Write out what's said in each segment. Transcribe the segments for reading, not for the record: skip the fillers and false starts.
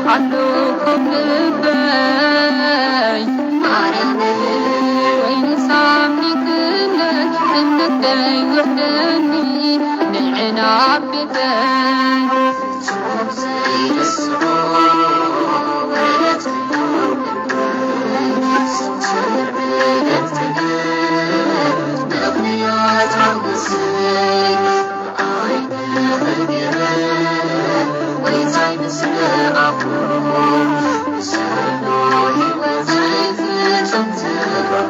علوكم لبي مريم وين صامني كلك انك داي وحدني نلعنا بذاك تشوف زي السرور ولد سمسر بلد نغنيات عوزيك وعين الغيران ويزاي مسر أبوه سنوي وزاي في سمسر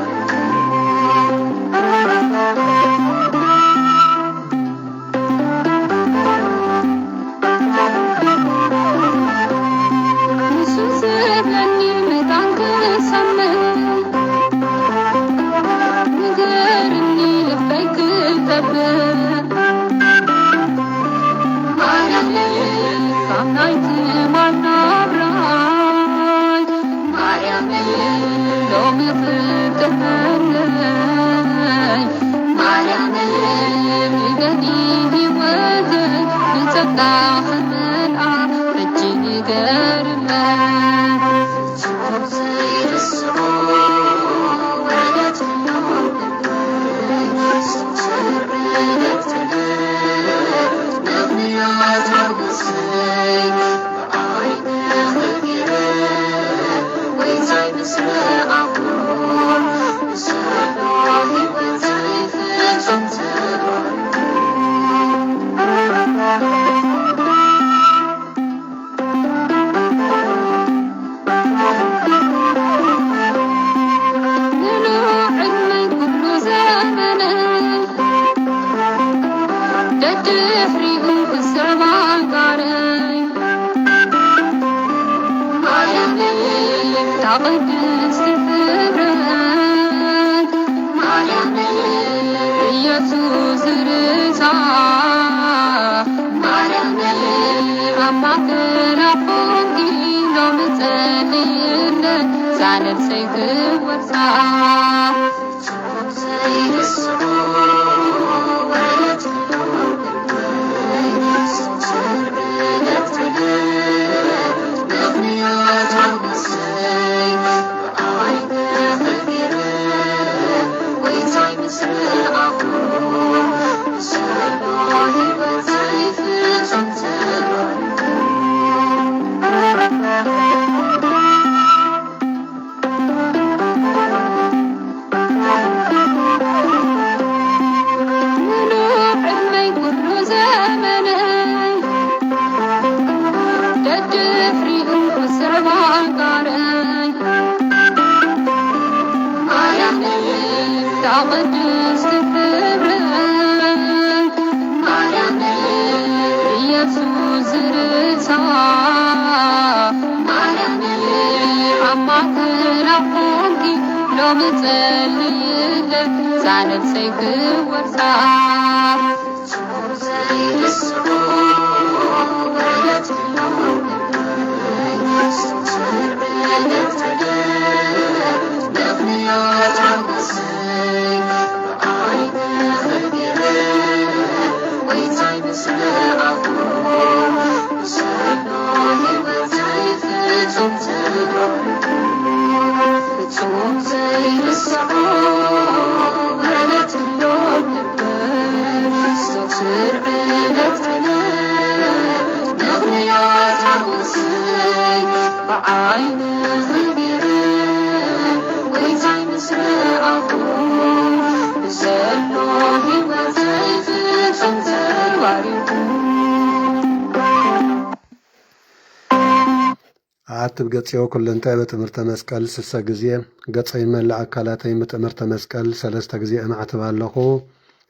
عاتب قصيو كل انتهى بتمرت مسكال سلسة جزية قصي من لأكلاتي بتمرت مسكال سلسة جزية معتب اللهو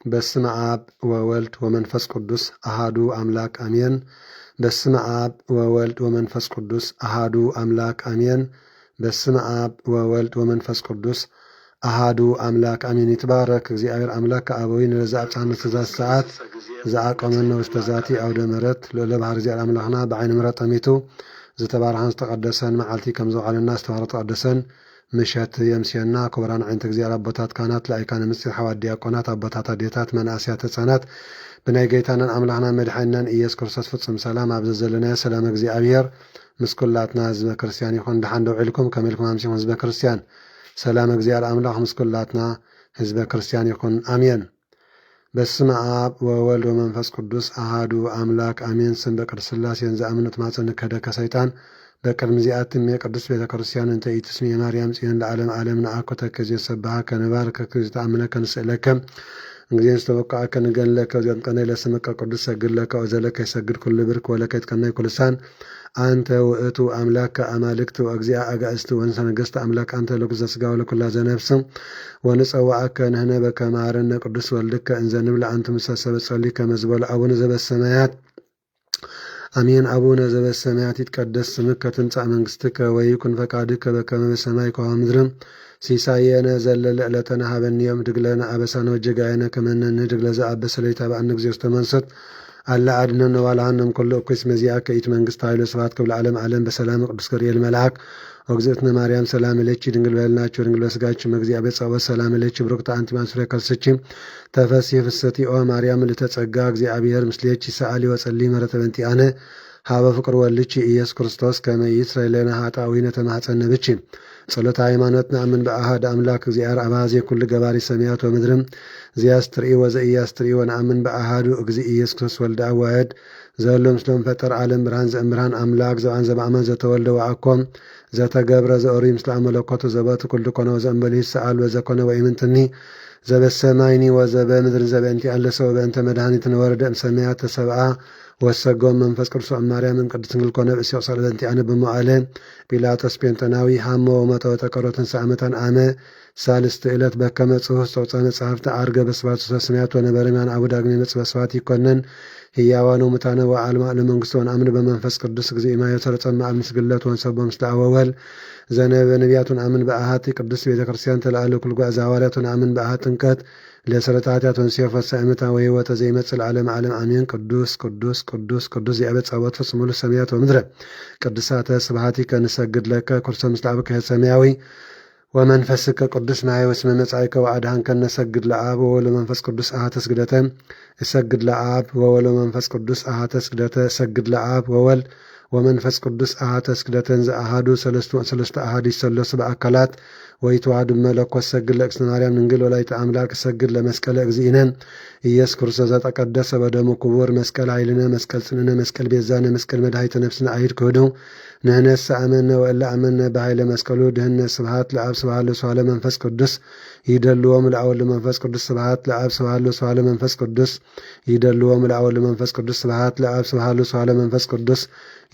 بسم آب وولد ومنفس قدس أحدو أملاك أمين بسم آب وولد ومنفس قدس أحدو أملاك أمين بسم آب وولد ومنفس قدس أحدو أملاك أمين يتبارك زي أغير أملاك أبوين رزاق عن تزاز ساعات زعاق أمنا واستزاتي أو دمرت لبعر زي الأملاخنا بعين مرت أميتو زتبارحان تقدسن معلتي كم زو على الناس تبارك تقدسن مشات يمسينا كبران عين تجزي على بطات كانت لا كان مسير حواد دياقونات بطات ديتات من اسيات سنات بناي جيتانا أملاحنا مدحنا إياس كرساس فتصم سلام عبد الزلنا سلام እግዚአብሔር ምስ ኩላትና ህዝበ ክርስቲያን ይኹን ድሓን ደው ኢልኩም ከመልኩም ኣምሲኹም ህዝበ ክርስቲያን ሰላም እግዚአብሔር አምላክ ምስ ኩላትና ህዝበ ክርስቲያን ይኹን አሜን። በስመ አብ ወወልድ ወመንፈስ ቅዱስ አሃዱ አምላክ አሜን። ስም በቅድስት ሥላሴን ዘአምነት ማፀን ከደከ ሰይጣን በቅድም ዚአትም የቅዱስ ቤተ ክርስቲያን እንተ ኢትስሚ የማርያም ጽዮን ለዓለም ዓለም ነአኮ ተከዜ ሰባሃ ከነባር ከክርስታ አምነ ከንስእለከ እንግዲህ ስተወቃ ከንገለከ ዘን ቀነ ለስመከ ቅዱስ ሰግለከ ወዘለከ ይሰግድ ኩል ብርክ ወለከ ይትቀናይ ኩልሳን አንተ ውእቱ አምላክ አማልክት ወእግዚአ አጋእስት ወንሰ ነገሥት አምላክ አንተ ለኩዘ ሥጋ ወለኩላ ዘነፍስ ወንጸዋዕከ ንሕነ በከማረነ ቅዱስ ወልድከ እንዘ ንብል አንተ ምሰሰበ ጸልይ ከመዝበሉ አቡነ ዘበሰማያት አሜን። አቡነ ዘበሰማያት ይትቀደስ ስምከ ትምጻእ መንግሥትከ ወይኩን ፈቃድከ በከመ በሰማይ ከመ በምድር ሲሳየነ ዘለለ ዕለተነ ሀበነ ዮም ህድግ ለነ አበሳነ ወጌጋየነ ከመ ንህድግ ለዘአበሰ ለይታብአነ እግዚኦ ዝተመንሰት አላ አድነነ ወባልሐነም ኩሉ እኩይ መዚአከ ኢት መንግሥት ኃይለ ስብሐት ክብለ ዓለም ዓለም በሰላም ቅዱስ ገብርኤል መልአክ ወግዝእትነ ማርያም ሰላም ለኪ ድንግል በልናችሁ ድንግል በሥጋችሁ እግዚአብሔር ጸወት ሰላም ለኪ ብሩክተ አንቲ እምአንስቶ ከርሥኪ ተፈሥሒ ፍስሕቲ ኦ ማርያም ልተጸጋ እግዚአብሔር ምስሌኪ ሰአሊ ወጸልይ ምሕረተ በእንቲአነ ሀበ ፍቅር ወልድኪ ኢየሱስ ክርስቶስ ከመ ይስረይ ለነ ኃጣውኢነ ተማኅፀነ ብኪ ጸሎተ ሃይማኖት ነአምን በአሐድ አምላክ እግዚአብሔር አባዜ ኩሉ ገባሪ ሰማያት ወምድርም ዘያስትርኢ ወዘኢያስትርኢ ወነአምን በአሐዱ እግዚእ ኢየሱስ ክርስቶስ ወልደ አብ ዋሕድ ዘሎ ምስሎም ፈጠር ዓለም ብርሃን ዘእምብርሃን አምላክ ዘብአን ዘበአማን ዘተወልደ ወአኮም ዘተገብረ ዘኦሪ ምስለ መለኮቱ ዘበቱ ኩሉ ኮነ ወዘእንበለ ይስአል ወዘኮነ ወኢምንትኒ ዘበሰማይኒ ወዘበምድር ዘበእንቲአነ ለሰው በእንተ መድኃኒትነ ወረደ እምሰማያት ተሰብአ ወሰጎም መንፈስ ቅዱስ ማርያምን ቅድስት ድንግል ኮነ ብእሲኦ ጸሎተ በእንቲአነ በመዋዕለ ጲላጦስ ጴንጠናዊ ሐሞ ወሞተ ወተቀብረ ወተንሥአ እሙታን አመ ሳልስት ዕለት በከመ ጽሑፍ ዘውፅአ መጽሐፍተ ዐርገ በስብሐት ወሰማያት ወነበረ እምአነ አቡ ዳግሜ ይመጽእ በስብሐት ይኰነን ሕያዋን ወሙታነ ወአልማ ለመንግሥቱ ወነአምን በመንፈስ ቅዱስ እግዚእ ማየ ተረጸመ አብ ምስግለት ወንሰቦ ምስለ አብ ወወልድ ዘነበ ነቢያት ወነአምን በአሐቲ ቅድስት ቤተ ክርስቲያን ተለአለ ኩሉ ጓዝ ሐዋርያት ወነአምን በአሐቲ ጥምቀት ለስረተ ኃጢአት ወንሴፍ ወሳእምታ ወሕይወተ ዘይመጽእ ለዓለመ ዓለም አሜን። ቅዱስ ቅዱስ ቅዱስ ቅዱስ እግዚአብሔር ጸባኦት ፍጹም ሙሉ ሰማያት ወምድረ ቅዱሳተ ስብሐቲከ ንሰግድ ለከ ኩርሰ ምስለ አብከ ሰማያዊ ወመንፈስከ ቅዱስ ማየ ወስመ መጻእከ ወአድኃንከ ነሰግድ ለአብ ወወልድ ወመንፈስ ቅዱስ አሐተ ስግደተ እሰግድ ለአብ ወወልድ ወመንፈስ ቅዱስ አሐተ ስግደተ እሰግድ ለአብ ወወልድ ወመንፈስ ቅዱስ አሐተ ስግደተን ዘአሐዱ ሰለስቱ አሐዱ ይሰለሱ በአካላት ወይተዋሐዱ መለኮት ሰግድ ለእግዝእትነ ማርያም ድንግል ወላዲተ አምላክ ሰግድ ለመስቀለ እግዚእነ ኢየሱስ ክርስቶስ ዘተቀደሰ በደሙ ክቡር መስቀል ኃይልነ መስቀል ጽንዕነ መስቀል ቤዛነ መስቀል መድኃኒተ ነፍስነ አይድ ክህዱ ንሕነሰ አመነ ወእለ አመነ በኃይለ መስቀሉ ድህነት ስብሐት ለአብ ስብሐት ለወልድ ለመንፈስ ቅዱስ ይደልዎም ለአወልድ መንፈስ ቅዱስ ስብሐት ለአብ ስብሐት ለወልድ ለመንፈስ ቅዱስ ይደልዎም ለአወልድ መንፈስ ቅዱስ ስብሐት ለአብ ስብሐት ለወልድ ለመንፈስ ቅዱስ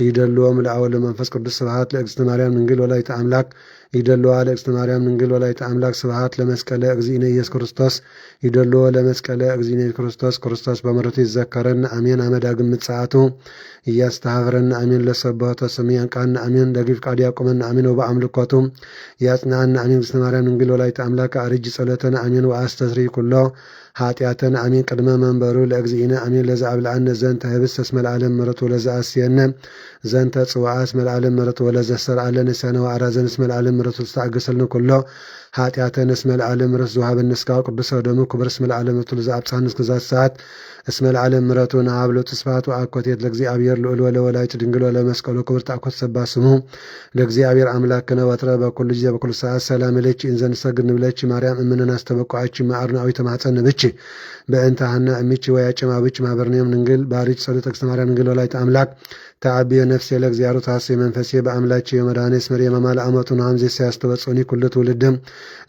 ይደልዎም ለአወልድ መንፈስ ቅዱስ ስብሐት ለእግዝእትነ ማርያም ድንግል ወላዲተ አምላክ ይደልዋ ለእግዝእትነ ማርያም ድንግል ወላዲተ አምላክ ስብሐት ለመስቀለ እግዚእነ ኢየሱስ ክርስቶስ ይደልዎ ለመስቀለ እግዚእነ ኢየሱስ ክርስቶስ ክርስቶስ በምሕረቱ ይዘከረን አሜን። አመዳግም ምጽአቱ እያስተሐፍረን አሜን። ለሰብሖተ ስሙ ያንቃን አሜን። ለግፍ ቃል ያቆመን አሜን። ወበአምልኮቱ ያጽናን አሜን። እግዝእትነ ማርያም ድንግል ወላዲተ አምላክ አርጅ ጸሎተነ አሜን። ወአስተስሪ ኩሎ ኃጢአተነ አሜን። ቅድመ መንበሩ ለእግዚእነ አሜን። ለዘአብልዐነ ዘንተ ህብስተ እስመ ለዓለም ምሕረቱ ወለዘአስየነ ዘንተ ጽዋዓ እስመ ለዓለም ምሕረቱ ወለዘሰርዐለ ንስሐነ ወአራዘነ እስመ ለዓለም ምሕረቱ ዝተአገሰልነ ኩሎ ኃጢአተነ እስመ ለዓለም ምሕረቱ ዘወሀበነ ሥጋው ቅዱስ ወደሙ ክቡር እስመ ለዓለም ምሕረቱ ለዘአብጽሐነ እስከዛት ሰዓት እስመ ለዓለም ምሕረቱ ነሀብሎቱ ስብሐት ወአኮቴት ለእግዚአብሔር ልዑል ወለወላዲቱ ድንግል ወለመስቀሉ ክብር ተአኮት ሰባ ስሙ ለእግዚአብሔር አምላክነ ወትረ በኩሉ ጊዜ በኩሉ ሰዓት ሰላም ለኪ እንዘ ንሰግድ ንብለኪ ማርያም እምነን አስተበቋአቺ ማዕርናዊ ተማኅፀነ ብኪ በእንተ ሐና እሚቺ ወያጨማ ብኪ ማህበርንዮም ድንግል ባሪች ጸሎተ እግዝእትነ ማርያም ድንግል ወላዲተ አምላክ ተአብዮ ነፍሴ ለእግዚአብሔር ታሴ መንፈሴ በአምላቼ የመድኃኔ እስመ የመማል አመቱ ነሐምዜ ሲያስተበጽኒ ኩሉ ትውልድም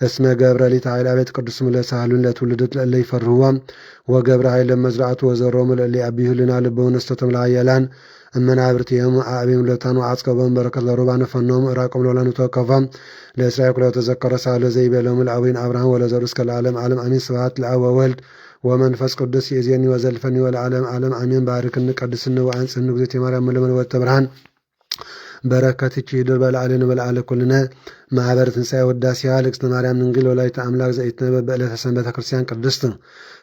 እስመ ገብረ ሊተ ኃይለ አቤት ቅዱስ ለሳህሉን ለትውልድ ለእለ ይፈርህዎም ወገብረ ኃይለ መዝራዕቱ ወዘሮሙ ለእለ ያብዩህልና ልበውን እስተቶም ለኃያላን እመናብርቲሆሙ አዕቤም ለታኑ አጽቀቦም በረከት ለሩባነ ፈኖሙ እራቆም ለወላኑ ተወከፎም ለእስራኤል ኩሎ ተዘከረ ሳህሎ ዘይቤሎሙ ለአቡነ አብርሃም ወለዘሩ እስከ ለዓለም ዓለም አሜን። ስብሐት ለአብ ወወልድ ወመንፈስ ቅዱስ ይእዜኒ ወዘልፈኒ ወለዓለም ዓለም አሜን። ባርክኒ ቀድስኒ ወአንጽሕኒ እግዝእትየ ማርያም ለመለወተ ብርሃን በረከትች ይድር በላዕልን በላዕለ ኩልነ ማኅበረ ትንሣኤ ወዳሴያ ለእግዝእትነ ማርያም ድንግል ወላዲተ አምላክ ዘኢትነበብ በዕለተ ሰንበተ ክርስቲያን ቅድስት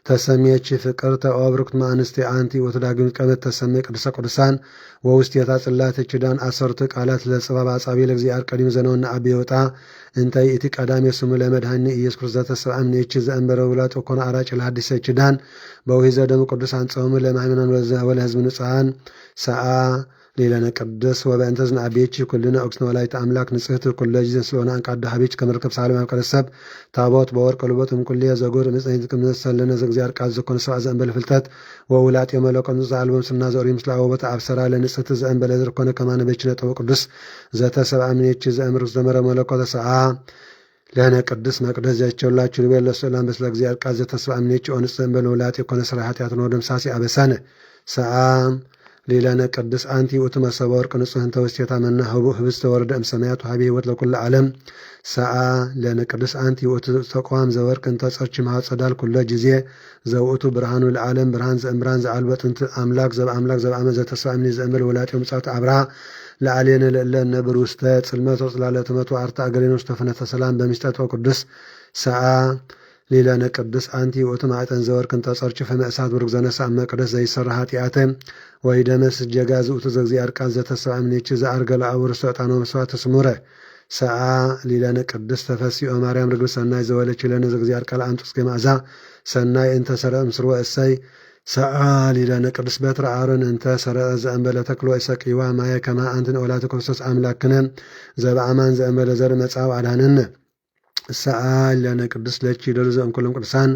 ተሰሜች ፍቅርተ ኦብርክት ማእንስቴ አንቲ ወተዳግሚት ቀመት ተሰሜ ቅዱሰ ቅዱሳን ወውስቴታ ጽላተ ኪዳን አሰርቱ ቃላት ለጽባብ አጻቢ ለእግዚአብሔር ቀዲም ዘነውና አብ ይወጣ እንታይ እቲ ቀዳሜ ስሙ ለመድኃኒ ኢየሱስ ክርስቶስ ዘተሰብአ እምኔች ዘእንበረ ውላጥ ኮነ አራጭ ለሐዲሰ ኪዳን በውሂዘ ደሙ ቅዱሳን ጾሙ ለማይመናን ወለሕዝብ ንጹሐን ሰአ ሌላነ ቅዱስ ወበእንተ ዝንአቤች ኩልነ ኦክስነ ወላዲተ አምላክ ንጽሕት ኩለ ጊዜ ስለሆነ አንቃዳ ሀቤች ከመርከብ ሳለም አብቀረሰብ ታቦት በወርቅ ልቦት እምኩልየ ዘጉር ንጽሕት ቅምሰለነ ዘእግዚአብሔር ቃል ዘኮነ ሰብአ ዘእንበለ ፍልጠት ወውላጥ የመለኮት ንጹሕ አልቦም ስና ዘሪ ምስለ አወበተ አብሰራ ለንጽሕት ዘእንበለ ዘርኮነ ከማነ በች ነጠበ ቅዱስ ዘተሰብአ እምኔች ዘእምር ዘመረ መለኮተ ሰአ ለነ ቅዱስ መቅደስ ዘቸውላችሁ ልቤ ለሰላም በስለ እግዚአብሔር ቃል ዘተሰብአ እምኔች ኦንጽ ዘእንበለ ውላጥ የኮነ ስራ ኃጢአት ነው ደምሳሲ አበሳነ ሰአ ሌላነ ቅዱስ አንቲ ውእቱ መሰበ ወርቅ ንጹሕ እንተ ውስቴታ መና ህብስተ ወረደ እምሰማያት ወሀቤ ሕይወት ለኩሉ ዓለም ሰአ ለነ ቅዱስ አንቲ ውእቱ ተቋም ዘወርቅ እንተ ጸርች ማጸዳል ኩለ ጊዜ ዘውእቱ ብርሃኑ ለዓለም ብርሃን ዘእምብርሃን ዘአልበ ጥንት አምላክ ዘበአምላክ ዘበአመ ዘተሰብአ እምኔ ዘእንበለ ወላጤ ምጽአት አብርሃ ለዓሌነ ለእለ ነብር ውስተ ጽልመት ወጽላለ ትመቱ አርታ አገሬን ውስተ ፍነተ ሰላም በሚስጠት ቅዱስ ሰአ ሌላነ ቅዱስ አንቲ ውእቱ ማዕጠን ዘወርቅ እንተ ጸርች ፈመእሳት ብሩክ ዘነሳ መቅደስ ዘይሰራ ኃጢአተ ወይ ደመስ ጀጋ ዝውእቱ ዘእግዚአብሔር ቃል ዘተሰብአ እምኔች ዘአርገ ለአቡር ሰጣኖ መስዋዕት ስሙረ ሰአ ሌላነ ቅዱስ ተፈሲኦ ማርያም ርግብ ሰናይ ዘወለች ለነ ዘእግዚአብሔር ቃል አንጡስ ገማዛ ሰናይ እንተ ሰረአ ምስርወ እሰይ ሰአ ሌላነ ቅዱስ በትረ አሮን እንተ ሰረአ ዘእንበለ ተክሎ እሰቂዋ ማየ ከማ አንትን ወላተ ክርስቶስ አምላክነ ዘበአማን ዘእንበለ ዘር መጻው አዳነነ ሰአ ሌላነ ቅዱስ ለቺ ደሉ ዘእንኩሎም ቅዱሳን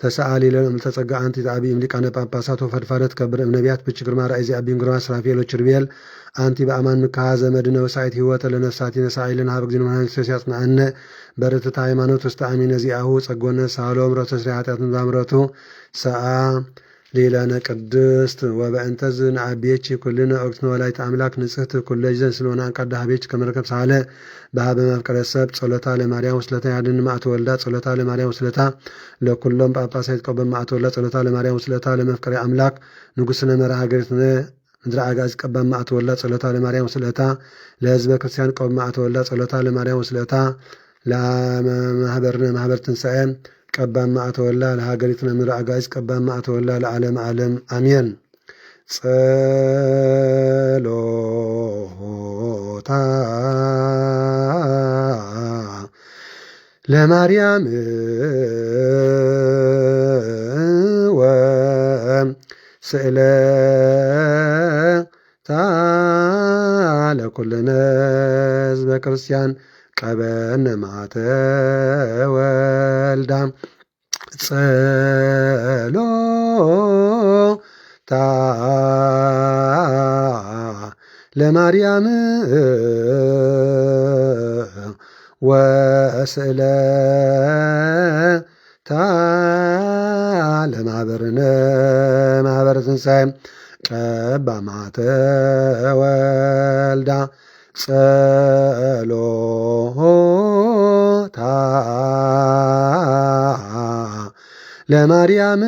ተሰአ ሌላነ እምልተጸጋ አንቲ ተአቢ እምሊቃነ ጳጳሳት ወፈድፋደት ከብር እምነቢያት ብች ግርማ ራእይ ዘአቢም ግርማ ስራፌሎ ችርቤል አንቲ በአማን ምካሃ ዘመድነ ወሳይት ህይወተ ለነፍሳት ነሳኢልን ሀብ እግዚእነ መድኃኒት ክርስቶስ ያጽናአነ በርትዕተ ሃይማኖት ውስተ አሚነ ዚአሁ ጸጎነ ሳሎም ረቶ ስሪ ኃጢአትን ባምረቱ ሰአ ሌላነ ቅድስት ወበእንተ ዝንአቤች ኩልነ ኦክስነ ወላዲተ አምላክ ንጽሕት ኩለ ጊዜን ስለሆነ አንቃዳ ሀቤች ከመርከብ ሳለ በሀበ መፍቀረ ሰብ ጸሎታ ለማርያም ውስለታ ያድን ማእተ ወልዳ ጸሎታ ለማርያም ውስለታ ለኩሎም ጳጳሳት ቀበ ማእተ ወልዳ ጸሎታ ለማርያም ውስለታ ለመፍቀረ አምላክ ንጉሥነ መርሐ ሀገሪትነ ምድረ አጋዝ ቀባ ማእተ ወልዳ ጸሎታ ለማርያም ውስለታ ለህዝበ ክርስቲያን ቀበ ማእተ ወልዳ ጸሎታ ለማርያም ውስለታ ለማህበርነ ማህበር ትንሣኤ ቀባ ማእተ ወልዳ ለሀገሪትነ ምድረ አጋዝ ቀባ ማእተ ወልዳ ለዓለም ዓለም አሜን። ጸሎታ ለማርያም ወስእለታ ለኩልነ ህዝበ ክርስቲያን ቀበነ ማእተ ወልዳ ጸሎታ ለማርያም ወስእለታ ለማህበርነ ማህበረ ትንሣኤ ቀባ ማእተ ወልዳ ጸሎታ ለማርያም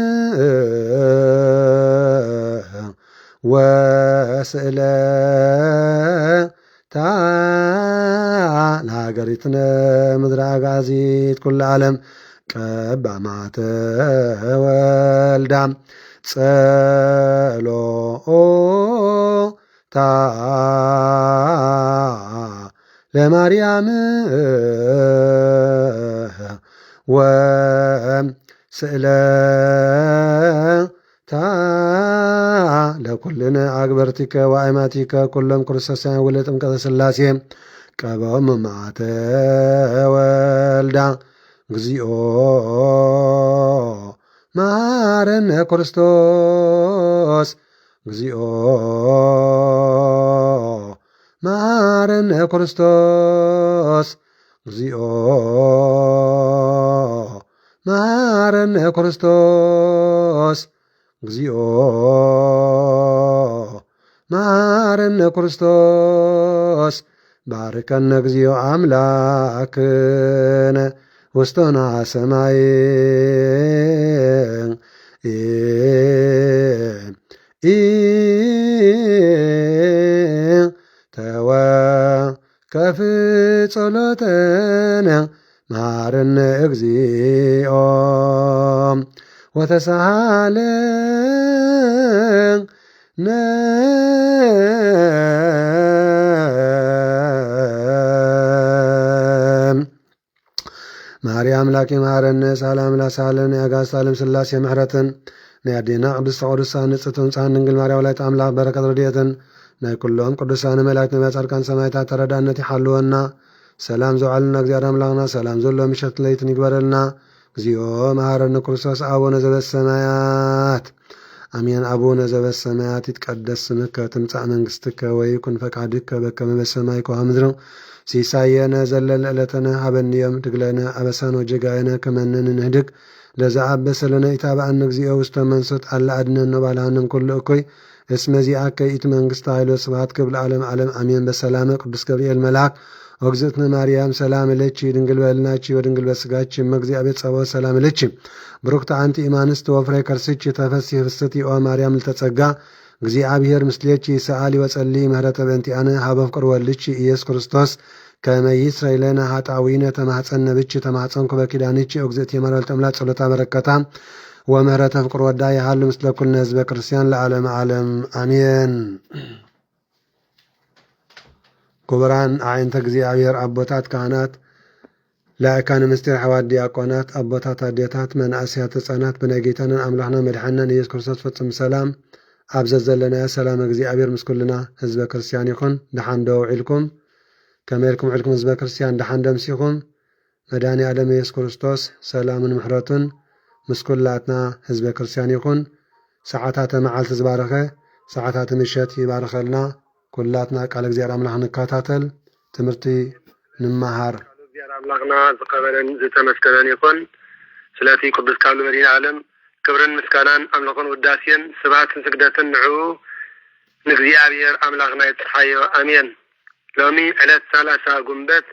ወስእለታ ለሀገሪትነ ምድረ አጋዚት ኩለ ዓለም ቀባ ማእተ ወልዳ ጸሎታ ለማርያም ወስእለታ ለኩልነ አግበርቲከ ወአእማቲከ ኩሎም ክርስቶሳውያን ወልደ ጥምቀተ ሥላሴ ቀበኦም ማእተ ወልዳ እግዚኦ መሐረነ ክርስቶስ እግዚኦ መሐረነ ክርስቶስ እግዚኦ መሐረነ ክርስቶስ እግዚኦ መሐረነ ክርስቶስ ባርከነ እግዚኦ አምላክነ ውስቶና ሰማይ ተወልደ كف صلاتنا مارنا እግዚኦ وتسهالنا ማርያም ላኪ ማረነ ሰላም ላሳለን ያጋስ ዓለም ስላሴ ምሕረትን ናያዲና ቅድስተ ቅዱሳን ንጽሕትን ንጹሐን ድንግል ማርያም ወላዲተ አምላክ በረከት ረድኤትን ናይ ኩሎም ቅዱሳን መላእክት ነቢያት ጻድቃን ሰማዕታት ተረዳእነት ይሓልወና ሰላም ዘውዓልና እግዚአብሔር አምላክና ሰላም ዘሎ ምሸት ለይትን ይግበረልና እግዚኦ መሐረነ ክርስቶስ አቡነ ዘበሰማያት አሜን። አቡነ ዘበሰማያት ይትቀደስ ስምከ ትምጻእ መንግሥትከ ወይኩን ፈቃድከ በከመ በሰማይ ከመ በምድር ሲሳየነ ዘለለ ዕለተነ ሀበነ ዮም ትግለነ አበሳነ ወጌጋየነ ከመ ንሕነድግ ለዘአበሰ ለነ ኢታብአነ እግዚኦ ውስተ መንሱት አላ አድኅነነ ባልሃንም ኩሉ እኩይ እስመ ዚአከ ይእቲ መንግሥተ ኃይል ወስብሐት ክብር ለዓለመ ዓለም አሜን። በሰላመ ቅዱስ ገብርኤል መልአክ ወግዝእትነ ማርያም ሰላም ለኪ ድንግል በሕሊናኪ ወድንግል በሥጋኪ እመ እግዚአብሔር ጸባኦት ሰላም ለኪ ብሩክት አንቲ እማንስት ወፍሬ ከርስኪ ተፈሥሒ ፍስሕት ኦ ማርያም ልተጸጋ እግዚአብሔር ምስሌኪ ሰአሊ ወጸሊ ምህረተ በእንቲአነ ሀበ ፍቅር ወልድኪ ኢየሱስ ክርስቶስ ከመ ይስረይ ለነ ኃጣውኢነ ተማኅፀነ ብኪ ተማኅፀንኩ በኪዳንኪ እግዝእትየ ማርያም ተምላት ጸሎታ በረከታ ወምህረተ ፍቅር ወዳ ይሃሉ ምስለ ኩልነ ሕዝበ ክርስቲያን ለዓለመ ዓለም አሜን። ክቡራን አዕይንተ እግዚአብሔር አቦታት ካህናት ላእካነ ምስጢር ሐዋርያት ዲያቆናት አቦታት አዴታት መናእስያት ሕፃናት ብናይ ጌታንን አምላኽና መድኃኒና ኢየሱስ ክርስቶስ ፍጹም ሰላም አብዘት ዘለና ሰላም እግዚአብሔር ምስ ኩልና ህዝበ ክርስቲያን ይኹን። ደሓን ዶ ውዒልኩም ከመይ ኢልኩም ውዒልኩም ህዝበ ክርስቲያን ደሓን ደምሲኹም። መድኃኒ ዓለም ኢየሱስ ክርስቶስ ሰላምን ምሕረቱን ምስ ኩላትና ህዝበ ክርስቲያን ይኹን። ሰዓታተ መዓልቲ ዝባረኸ ሰዓታተ ምሸት ይባረኸልና ኩላትና ቃል እግዚአብሔር አምላክ ንከታተል ትምህርቲ ንመሃር። እግዚአብሔር አምላክና ዝቀበለን ዝተመስገነን ይኹን። ስለቲ ቅዱስ ቃሉ መድኃኒ ዓለም ክብርን ምስጋናን አምልኾን ውዳሴን ስብሐትን ስግደትን ንዕኡ ንእግዚአብሔር አምላክና ይጽሓዮ አሜን። ሎሚ ዕለት 30 ጉንበት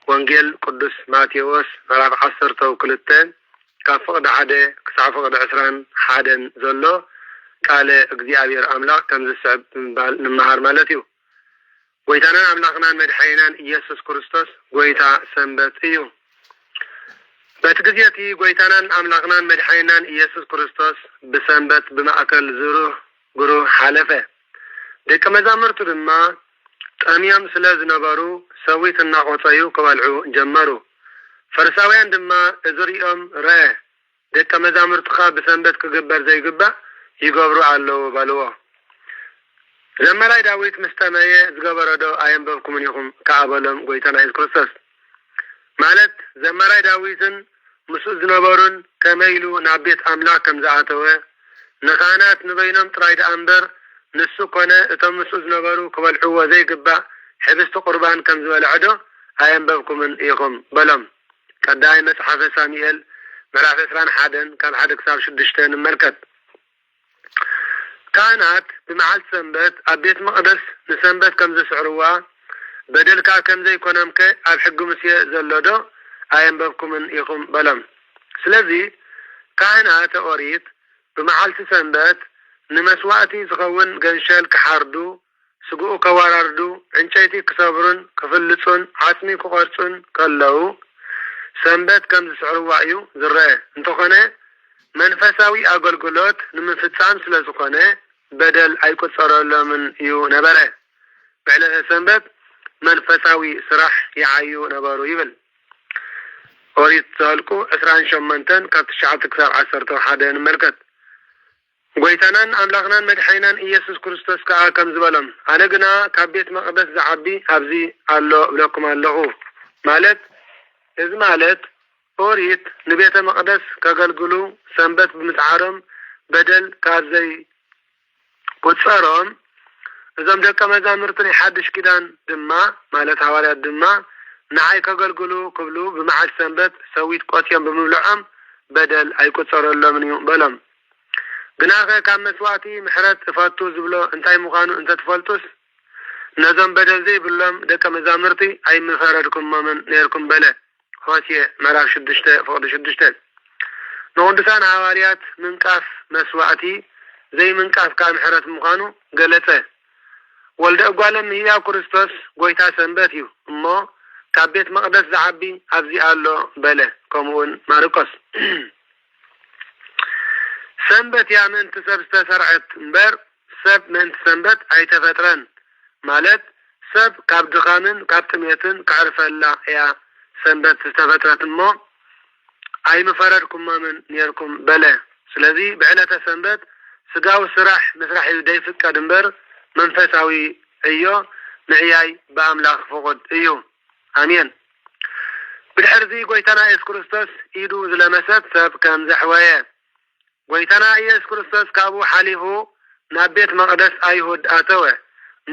ወንጌል ቅዱስ ማቴዎስ ምዕራፍ 12 ካብ ፍቅዲ 1 ክሳብ ፍቅዲ 21 ዘሎ ቃለ እግዚአብሔር አምላክ ከም ዝስዕብ ንመሃር ማለት እዩ። ጎይታናን አምላክናን መድኃኒናን ኢየሱስ ክርስቶስ ጎይታ ሰንበት እዩ። በቲ ግዜቲ ጎይታናን አምላክናን መድኃኒናን ኢየሱስ ክርስቶስ ብሰንበት ብማእከል ዝሩህ ጉሩህ ሓለፈ። ደቀ መዛሙርቱ ድማ ጠምዮም ስለ ዝነበሩ ሰዊት እናቆፀዩ ክበልዑ ጀመሩ። ፈሪሳውያን ድማ እዚ ሪኦም ረአ ደቀ መዛሙርትኻ ብሰንበት ክግበር ዘይግባእ ይገብሩ ኣለዉ በልዎ። ዘመራይ ዳዊት ምስ ጠመየ ዝገበሮ ዶ ኣየንበብኩምን ኢኹም ከኣበሎም ጎይታና ኢየሱስ ክርስቶስ ማለት ዘመራይ ዳዊትን ምስኡ ዝነበሩን ከመይሉ ናብ ቤት ኣምላክ ከም ዝኣተወ ንካህናት ንበይኖም ጥራይ ደኣ እምበር ንሱ ኮነ እቶም ምስኡ ዝነበሩ ክበልዕዎ ዘይግባእ ሕብስቲ ቁርባን ከም ዝበልዐ ዶ ኣየንበብኩምን ኢኹም በሎም። ቀዳይ መጽሓፈ ሳሙኤል ምዕራፍ 21 ካብ 1 ክሳብ 6 ንመልከት። ካህናት ብመዓልቲ ሰንበት ኣብ ቤት መቅደስ ንሰንበት ከም ዝስዕርዋ በደልካ ከም ዘይኮነምከ ኣብ ሕጊ ሙሴ ዘሎ ዶ ኣየንበብኩምን ኢኹም በሎም። ስለዚ ካህናት ኦሪት ብመዓልቲ ሰንበት ንመስዋእቲ ዝኸውን ገንሸል ክሓርዱ ስጉኡ ከወራርዱ ዕንጨይቲ ክሰብሩን ክፍልጹን ዓፅሚ ክቆርጹን ከለዉ ሰንበት ከም ዝስዕርዋ እዩ ዝረአ። እንተኾነ መንፈሳዊ አገልግሎት ንምፍጻም ስለ ዝኾነ በደል ኣይቆጸረሎምን እዩ ነበረ። ብዕለተ ሰንበት መንፈሳዊ ስራሕ ይዓዩ ነበሩ ይብል ኦሪት ዘኍልቍ 28 ካብ 9 ክሳብ 11 ንመልከት። ጎይታናን አምላክናን መድኃኒናን ኢየሱስ ክርስቶስ ከዓ ከም ዝበሎም ኣነ ግና ካብ ቤት መቅደስ ዝዓቢ ኣብዚ ኣሎ ብለኩም ኣለኹ ማለት እዚ ማለት ኦሪት ንቤተ መቅደስ ከገልግሉ ሰንበት ብምጽዓሮም በደል ካብ ዘይ ቁጸሮም እዞም ደቀ መዛሙርት ናይ ሓድሽ ኪዳን ድማ ማለት ሐዋርያት ድማ ንዓይ ከገልግሉ ክብሉ ብመዓልቲ ሰንበት ሰዊት ቆጽዮም ብምብልዖም በደል ኣይቁጸረሎምን እዩ በሎም። ግናኸ ካብ መስዋዕቲ ምሕረት እፈቱ ዝብሎ እንታይ ምዃኑ እንተትፈልጡስ ነዞም በደል ዘይብሎም ደቀ መዛሙርቲ ኣይምፈረድኩሞምን ነርኩም በለ። ሆሴዕ ምዕራፍ 6 ፍቅዲ 6 ንቅዱሳን ሐዋርያት ምንቃፍ መስዋዕቲ ዘይምንቃፍ ካብ ምሕረት ምዃኑ ገለጸ። ወልደ እጓለም ህያ ክርስቶስ ጎይታ ሰንበት እዩ እሞ ካብ ቤት መቅደስ ዝዓቢ ኣብዚ ኣሎ በለ ከምኡን ማርቆስ ሰንበት ያ ምእንቲ ሰብ ዝተሰርዐት እምበር ሰብ ምእንቲ ሰንበት ኣይተፈጥረን ማለት ሰብ ካብ ድኻምን ካብ ጥሜትን ካዕርፈላ እያ ሰንበት ዝተፈጥረት እሞ ኣይምፈረድኩምን ነርኩም በለ ስለዚ ብዕለተ ሰንበት ስጋዊ ስራሕ መስራሕ ዘይፍቀድ እምበር መንፈሳዊ እዮ ንዕያይ በአምላክ ፍቁድ እዩ አሜን ብድሕርዚ ጎይታና ኢየሱስ ክርስቶስ ኢዱ ዝለመሰት ሰብ ከም ዘሕወየ ጎይታና ኢየሱስ ክርስቶስ ካብኡ ሓሊፉ ናብ ቤት መቅደስ አይሁድ ኣተወ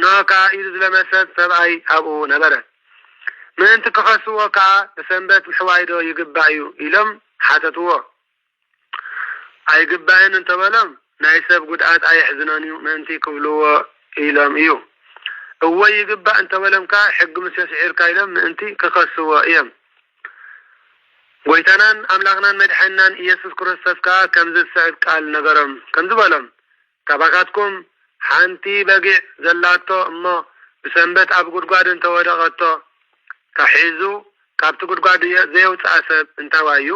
ኖካ ኢዱ ዝለመሰት ሰብኣይ ኣብኡ ነበረ ምእንቲ ክኸስዎ ከዓ ብሰንበት ምሕዋይዶ ይግባእ እዩ ኢሎም ሓተትዎ ኣይግባእን እንተበሎም ናይ ሰብ ጉድኣት ኣይሕዝኖን እዩ ምእንቲ ክብልዎ ኢሎም እዩ እወ ይግባእ እንተበሎም ከዓ ሕጊ ምስ የስዒርካ ኢሎም ምእንቲ ክኸስዎ እዮም ጎይታናን ኣምላኽናን መድሓኒናን ኢየሱስ ክርስቶስ ከዓ ከም ዝስዕብ ቃል ነገሮም ከም ዝበሎም ካባካትኩም ሓንቲ በጊዕ ዘላቶ እሞ ብሰንበት ኣብ ጉድጓድ እንተወደቐቶ ካሒዙ ካብቲ ጉድጓድ ዘየውፅኣ ሰብ እንተዋዩ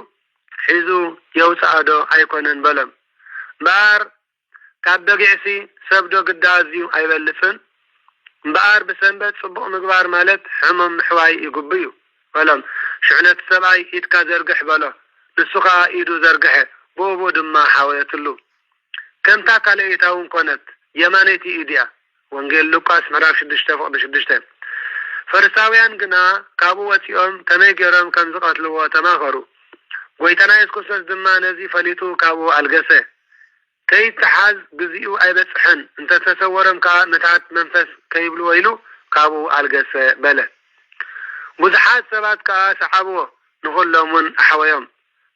ሒዙ የውፅኣዶ ኣይኮነን በሎም እምበኣር ካብ በጊዕሲ ሰብዶ ግዳዝዩ ኣይበልፅን እምበኣር ብሰንበት ፅቡቕ ምግባር ማለት ሕሞም ምሕዋይ ይግብዩ በሎም ሽዕነት ሰብኣይ ኢድካ ዘርግሕ በሎ ንሱ ከዓ ኢዱ ዘርግሐ ብእቡ ድማ ሓወየትሉ ከምታ ካልአይታውን ኮነት የማነይቲ ኢድያ ወንጌል ሉቃስ ምዕራፍ 6:6 ፈሪሳውያን ግና ካብኡ ወፂኦም ከመይ ገይሮም ከም ዝቐትልዎ ተማኸሩ ጎይታና ኢየሱስ ክርስቶስ ድማ ነዚ ፈሊጡ ካብኡ ኣልገሰ ከይተሓዝ ግዚኡ ኣይበፅሐን እንተተሰወረም ከዓ ምትሃት መንፈስ ከይብልዎ ኢሉ ካብኡ ኣልገሰ በለ ብዙሓት ሰባት ከዓ ሰሓብዎ ንኹሎምን ኣሕወዮም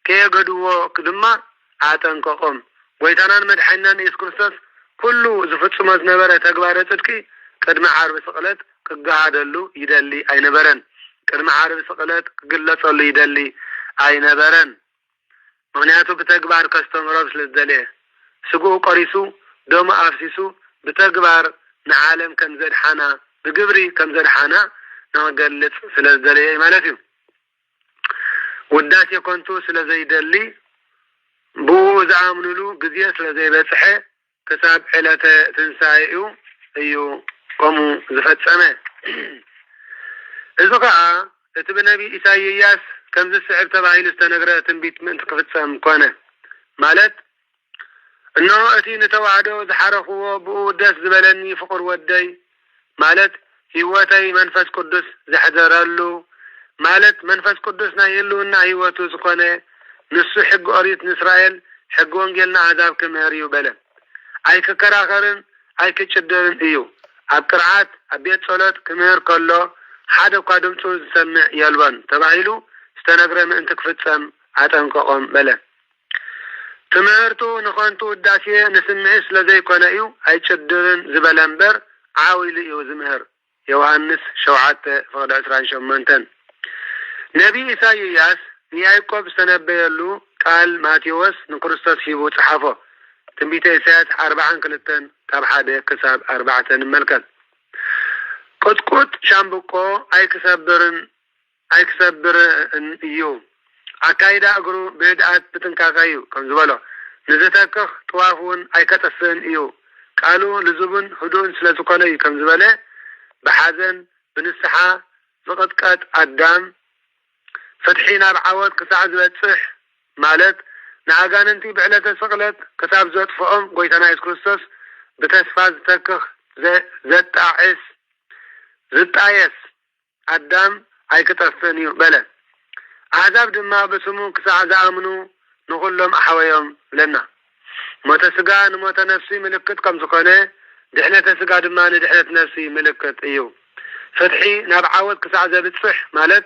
ከየገድዎ ድማ ኣጠንቀቆም ጎይታናን መድሓኒናን ኢየሱስ ክርስቶስ ኩሉ ዝፍጽሞ ዝነበረ ተግባረ ጽድቂ ቅድሚ ዓርቢ ስቕለት ክገሃደሉ ይደሊ ኣይነበረን ቅድሚ ዓርቢ ስቕለት ክግለጸሉ ይደሊ ኣይነበረን ምክንያቱ ብተግባር ከስተምሮም ስለዝደለየ ስጉኡ ቆሪሱ ደሞ ኣፍሲሱ ብተግባር ንዓለም ከም ዘድሓና ብግብሪ ከም ዘድሓና ንገልጽ ስለዝደለየ ማለት እዩ ውዳሴ ኮንቱ ስለዘይደሊ ብኡ ዝኣምንሉ ግዜ ስለዘይበፅሐ ክሳብ ዕለተ ትንሳኤኡ እዩ ከምኡ ዝፈጸመ እዚ ከዓ እቲ ብነቢ ኢሳይያስ ከም ዝስዕብ ተባሂሉ ዝተነገረ ትንቢት ምእንቲ ክፍጸም ኮነ ማለት እነሆ እቲ ንተዋህዶ ዝሓረኽዎ ብኡ ደስ ዝበለኒ ፍቁር ወደይ ማለት ህይወተይ መንፈስ ቅዱስ ዘሕዘረሉ ማለት መንፈስ ቅዱስ ናይ ህልውና ህይወቱ ዝኾነ ንሱ ሕጊ ኦሪት ንእስራኤል ሕጊ ወንጌል ንኣሕዛብ ክምህር እዩ በለ ኣይክከራኸርን ኣይክጭድርን እዩ ኣብ ቅርዓት ኣብ ቤት ጸሎት ክምህር ከሎ ሓደ እኳ ድምፁ ዝሰምዕ የልቦን ተባሂሉ ዝተነግረ ምእንቲ ክፍጸም ኣጠንቀቆም በለ ትምህርቱ ንኾንቱ ውዳሴ ንስምዒ ስለዘይኮነ እዩ ኣይጭድርን ዝበለ እምበር ዓዊሉ እዩ ዝምህር ዮሐንስ 7:28 ነቢ ኢሳይያስ ንያዕቆብ ዝተነበየሉ ቃል ማቴዎስ ንክርስቶስ ሂቡ ጽሓፎ ትንቢተ ኢሳይያስ 42:1-4 ንመልከት ቁጥቁጥ ሻምብቆ ኣይክሰብርን እዩ ኣካይዳ እግሩ ብህድኣት ብጥንቃቐ እዩ ከም ዝበሎ ንዝተክኽ ጥዋፍ እውን ኣይከጠፍእን እዩ ቃሉ ልዙብን ህዱእን ስለዝኮነ እዩ ከም ዝበለ ብሓዘን ብንስሓ ዝቕጥቀጥ ኣዳም ፍትሒ ናብ ዓወት ክሳዕ ዝበፅሕ ማለት ንኣጋንንቲ ብዕለተ ስቕለት ክሳብ ዘጥፍኦም ጎይታና ኢየሱስ ክርስቶስ ብተስፋ ዝተክኽ ዝጣየስ ኣዳም ኣይክጠፍእን እዩ በለ ኣሕዛብ ድማ ብስሙ ክሳዕ ዝኣምኑ ንኹሎም ኣሕወዮም ብለና ሞተ ስጋ ንሞተ ነፍሲ ምልክት ከም ዝኾነ ድሕነተ ስጋ ድማ ንድሕነት ነፍሲ ምልክት እዩ ፍትሒ ናብ ዓወት ክሳዕ ዘብፅሕ ማለት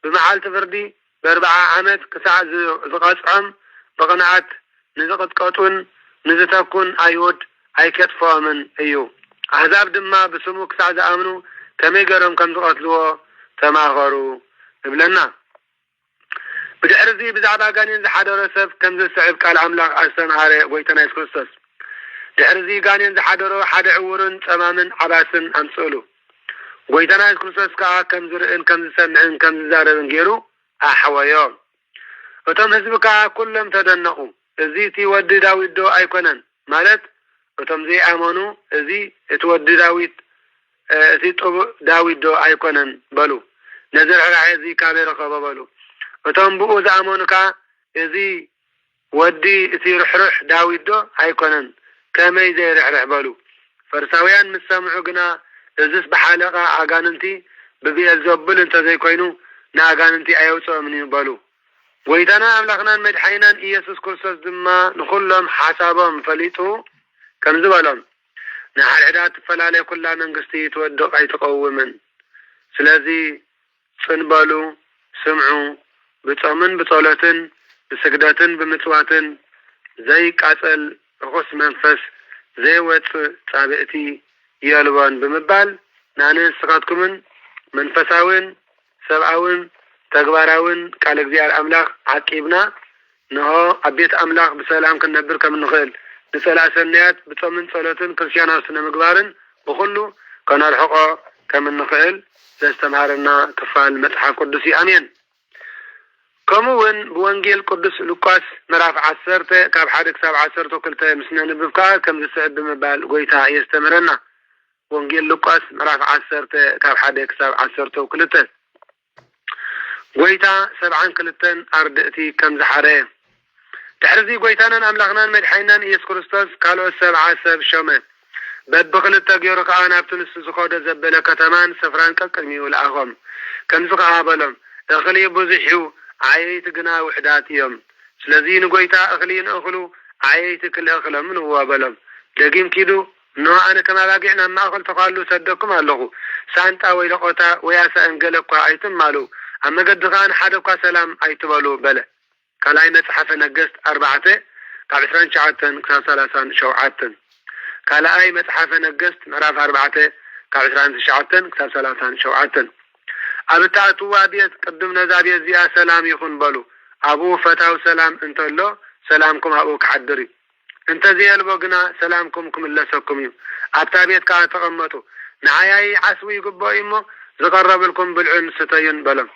ብመዓልቲ ፍርዲ ብ40 ዓመት ክሳዕ ዝቐፅዖም ብቕንዓት ንዝቕጥቀጡን ንዝተኩን ኣይሁድ ኣይከጥፍኦምን እዩ ኣሕዛብ ድማ ብስሙ ክሳዕ ዝኣምኑ ከመይ ገይሮም ከም ዝቐትልዎ ተማኸሩ ይብለና ብድሕሪ እዚ ብዛዕባ ጋኔን ዝሓደረ ሰብ ከም ዝስዕብ ቃል ኣምላኽ ኣስተምሃረ ጎይታና ኢየሱስ ክርስቶስ ድሕርዚ ጋኔን ዝሓደሮ ሓደ ዕውርን ጸማምን ዓባስን ኣምጽእሉ ጎይታና ኢየሱስ ክርስቶስ ከዓ ከም ዝርእን ከም ዝሰምዕን ከም ዝዛረብን ገይሩ ኣሕወዮም እቶም ህዝቢ ከዓ ኩሎም ተደነቁ እዚ እቲ ወዲ ዳዊት ዶ ኣይኮነን ማለት እቶም ዘይኣመኑ እዚ እቲ ወዲ ዳዊት እቲ ጥቡእ ዳዊት ዶ ኣይኮነን በሉ ነዚ ርሕራሕ እዚ ካበይ ረኸቦ በሉ እቶም ብኡ ዝኣመኑ ከዓ እዚ ወዲ እቲ ርሕሩሕ ዳዊት ዶ ኣይኮነን ከመይ ዘይርሕርሕ በሉ ፈሪሳውያን ምስ ሰምዑ ግና እዚስ ብሓለቃ ኣጋንንቲ ብብኤልዘቡል እንተዘይኮይኑ ንኣጋንንቲ ኣየውፅኦምን በሉ ጎይታና ኣምላኽናን መድሓኒናን ኢየሱስ ክርስቶስ ድማ ንኩሎም ሓሳቦም ፈሊጡ ከም ዝበሎም ንሓድሕዳት ትፈላለየ ኩላ መንግስቲ ትወድቕ ኣይትቀውምን ስለዚ ጽንበሉ ስምዑ ብጾምን ብጸሎትን ብስግደትን ብምጽዋትን ዘይቃጸል ርኩስ መንፈስ ዘይወፅእ ጻብእቲ የልቦን ብምባል ናንስኻትኩምን መንፈሳውን ሰብአውን ተግባራውን ቃል እግዚአብሔር አምላክ ዓቂብና ነሆ አቤት አምላክ በሰላም ከነብር ከምንኽእል ንጸላሰናያት በጾምን ጸሎትን ክርስቲያናዊ ስነ ምግባርን በሁሉ ከናርሕቆ ከምንኽእል ዘስተምሃረና ክፋል መጽሐፍ ቅዱስ አሜን። ከምኡውን በወንጌል ቅዱስ ሉቃስ ምዕራፍ 10 ካብ 1 ክሳብ 12 ምስነ ንብብካ ከም ዝስዕብ ብምባል ጎይታ የስተምረና። ወንጌል ሉቃስ ምዕራፍ 10 ካብ 1 ክሳብ 12 ጎይታ 72 አርድእቲ ከም ዝሓረ ድሕርዚ ጎይታናን አምላኽናን መድሓኒናን ኢየሱስ ክርስቶስ ካልኦት 70 ሸመ በብክልተ ገይሩ ከዓ ናብቲ ንሱ ዝኸደ ዘበለ ከተማን ስፍራን ቀቅድሚኡ ለኣኾም ከምዚ ከዓ በሎም እኽሊ ብዙሕ እዩ ዓየይቲ ግና ውሕዳት እዮም ስለዚ ንጎይታ እኽሊ ንእኽሉ ዓየይቲ ክልእኽሎም ንዎ በሎም ደጊም ኪዱ እነሆ ኣነ ከም ኣባጊዕ ናብ ማእኸል ተኻሉ ሰደኩም ኣለኹ ሳንጣ ወይ ለቆታ ወይ ኣሳእን ገለ እኳ ኣይትማሉ ኣብ መገዲ ከዓ ንሓደ እኳ ሰላም ኣይትበሉ በለ። ካልኣይ መጽሓፈ ነገሥት 4 ካብ 29 ክሳብ 37 ካልኣይ መጽሐፈ ነገሥት ምዕራፍ 4 ካብ 29 ክሳብ 37 ኣብ ታእትዋ ቤት ቅድም ነዛ ቤት እዚኣ ሰላም ይኹን በሉ ኣብኡ ፈታው ሰላም እንተሎ ሰላምኩም ኣብኡ ክሓድር እዩ እንተዘይልቦ ግና ሰላምኩም ክምለሰኩም እዩ ኣብታ ቤት ከዓ ተቐመጡ ንዓያይ ዓስቡ ይግብኦ እሞ ዝቐረብልኩም ብልዑን ስተዩን በሎም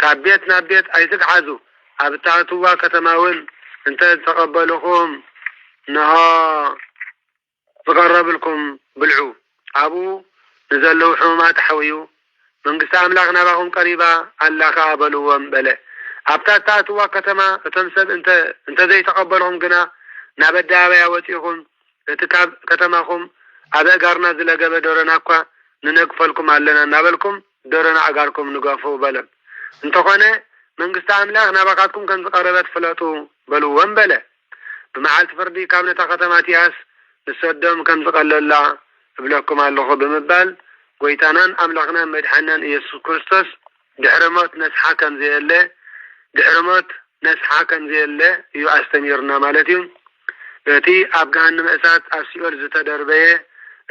ካብ ቤት ናብ ቤት ኣይትግዓዙ ኣብ ታእትዋ ከተማውን እንተ ተቐበልኹም ነሆ ዝቐረብልኩም ብልዑ ኣብኡ ንዘለዉ ሕሙማት ሓውዩ መንግስቲ አምላክ ናባኹም ቀሪባ ኣላኻ በልዎም በለ። ኣብታ ታእትዋ ከተማ እቶም ሰብ እንተ ዘይተቐበልኹም ግና ናብ ኣደባባይ ወፂኹም እቲ ካብ ከተማኹም ኣብ ኣጋርና ዝለገበ ደረና እኳ ንነግፈልኩም ኣለና እናበልኩም ደረና ኣጋርኩም ንገፉ በለ። እንተኾነ መንግስቲ አምላክ ናባኻትኩም ከም ዝቐረበት ፍለጡ በልዎም በለ። ብመዓልቲ ፍርዲ ካብ ነታ ከተማ ትያስ ንሰዶም ከም ዝቐለላ እብለኩም ኣለኹ ብምባል ጎይታናን አምላኽናን መድሓኒናን ኢየሱስ ክርስቶስ ድሕሪ ሞት ነስሓ ከም ዘየለ እዩ ኣስተሚርና ማለት እዩ። እቲ ኣብ ገሃነመ እሳት ኣብ ሲኦል ዝተደርበየ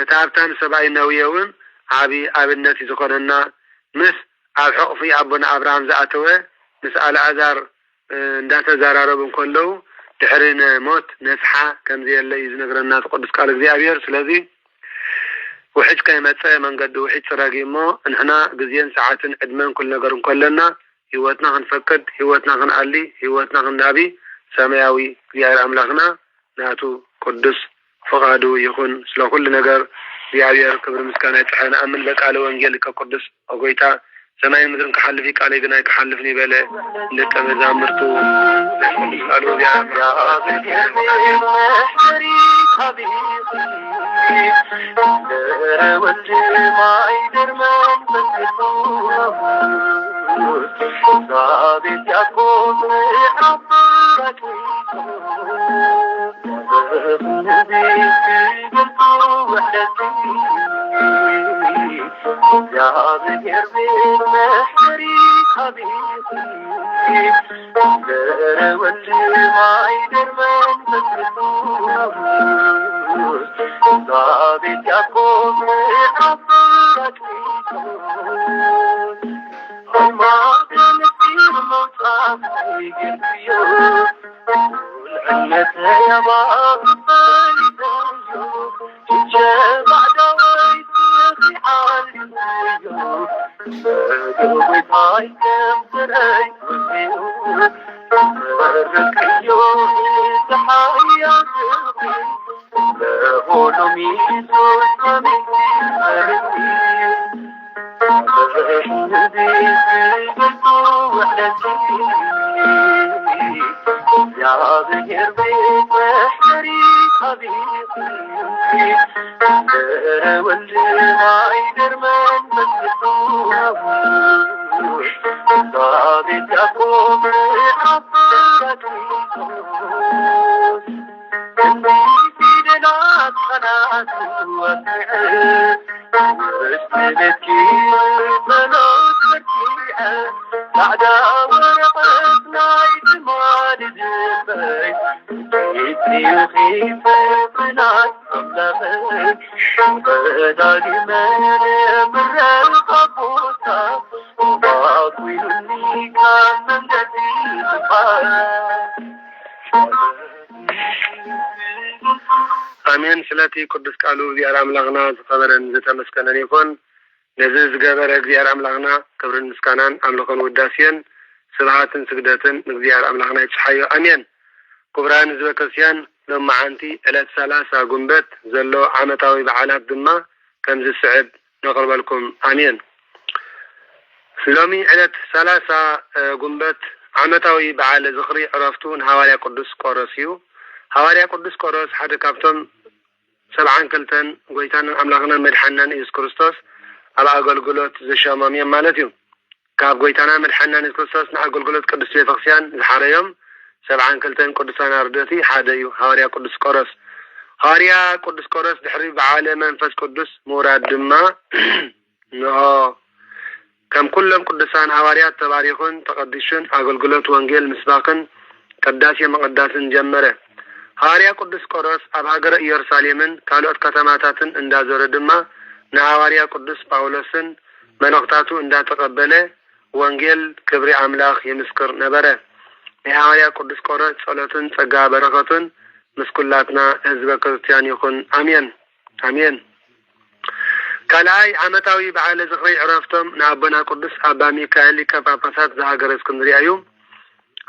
እቲ ሃብታም ሰብኣይ ነውየውን ዓብዪ ኣብነት ዝኾነና ምስ ኣብ ሕቑፊ ኣቦና ኣብርሃም ዝኣተወ ምስ ኣልዓዛር እንዳተዘራረቡ ከለዉ ድሕሪ ሞት ነስሓ ከም ዘየለ እዩ ዝነግረና ቅዱስ ቃል እግዚአብሔር። ስለዚ ውሕጅ ከይመፀ መንገዲ ውሕጅ ፅረጊ እሞ ንሕና ግዜን ሰዓትን ዕድመን ኩሉ ነገር እንከለና ህይወትና ክንፈቅድ ህይወትና ክንዓሊ ህይወትና ክንዳቢ ሰማያዊ እግዚአብሔር አምላኽና ናቱ ቅዱስ ፈቃዱ ይኹን። ስለ ኩሉ ነገር እግዚአብሔር ክብሪ ምስጋና ይጥሕን ኣምን በቃለ ወንጌል ከቅዱስ ጎይታ ሰማይን ምድርን ክሓልፍ ቃል ግና ክሓልፍኒ በለ ደቀ መዛሙርቱ ቃሉ آمين. سلاتي قدس قالوا زيار أملاغنا زخبرن زتمسكنن يكون نزز جبر زيار أملاغنا كبرن مسكنان أملاغن وداسين سبعاتن سجداتن زيار أملاغنا يتحيو. آمين. كبران زبكسيان لما عنتي إلى 3 جنبت زلوا عمتاوي بعالات دما كم السعد نقرب لكم. آمين. لومي إلى 3 جنبت عمتاوي بعال زخري عرفتون هواريا قدس قرسيو. هواريا قدس قرس حد كابتن 7 كلتن قويتان أملاغنا مدحنان إيس كريستوس على أقلقلوت زشامامية مالتيو كاب قويتانا مدحنان إيس كريستوس نحا أقلقلوت قدس بيفقسيان الحريم 7 كلتن قدسان أردتي حاديو هواريا قدس قرس. هواريا قدس قرس دحري بعالي منفس قدس مراد دما نو كم كلهم قدسان هواريات تباريخون تقدشون أقلقلوت وانجيل مسباقن قداسيا مقداسن جمره. هواريا قدس قرس أب هاجر يرساليمن كالوت كتماتاتن اندازور دما نهواريا قدس باولوسن منقطاتو اندا تقبله وانجيل كبري أملاخ يمسكر نبره. نهواريا قدس قرس صلاتن صقا بركاتن مسكولاتنا حزب كريستيان يكون. آمين. آمين. كلاي عمتاوي بعال زخري عرفتم نابنا قدس أبا ميكائيل كباباسات زهاجر اسكندرية يوم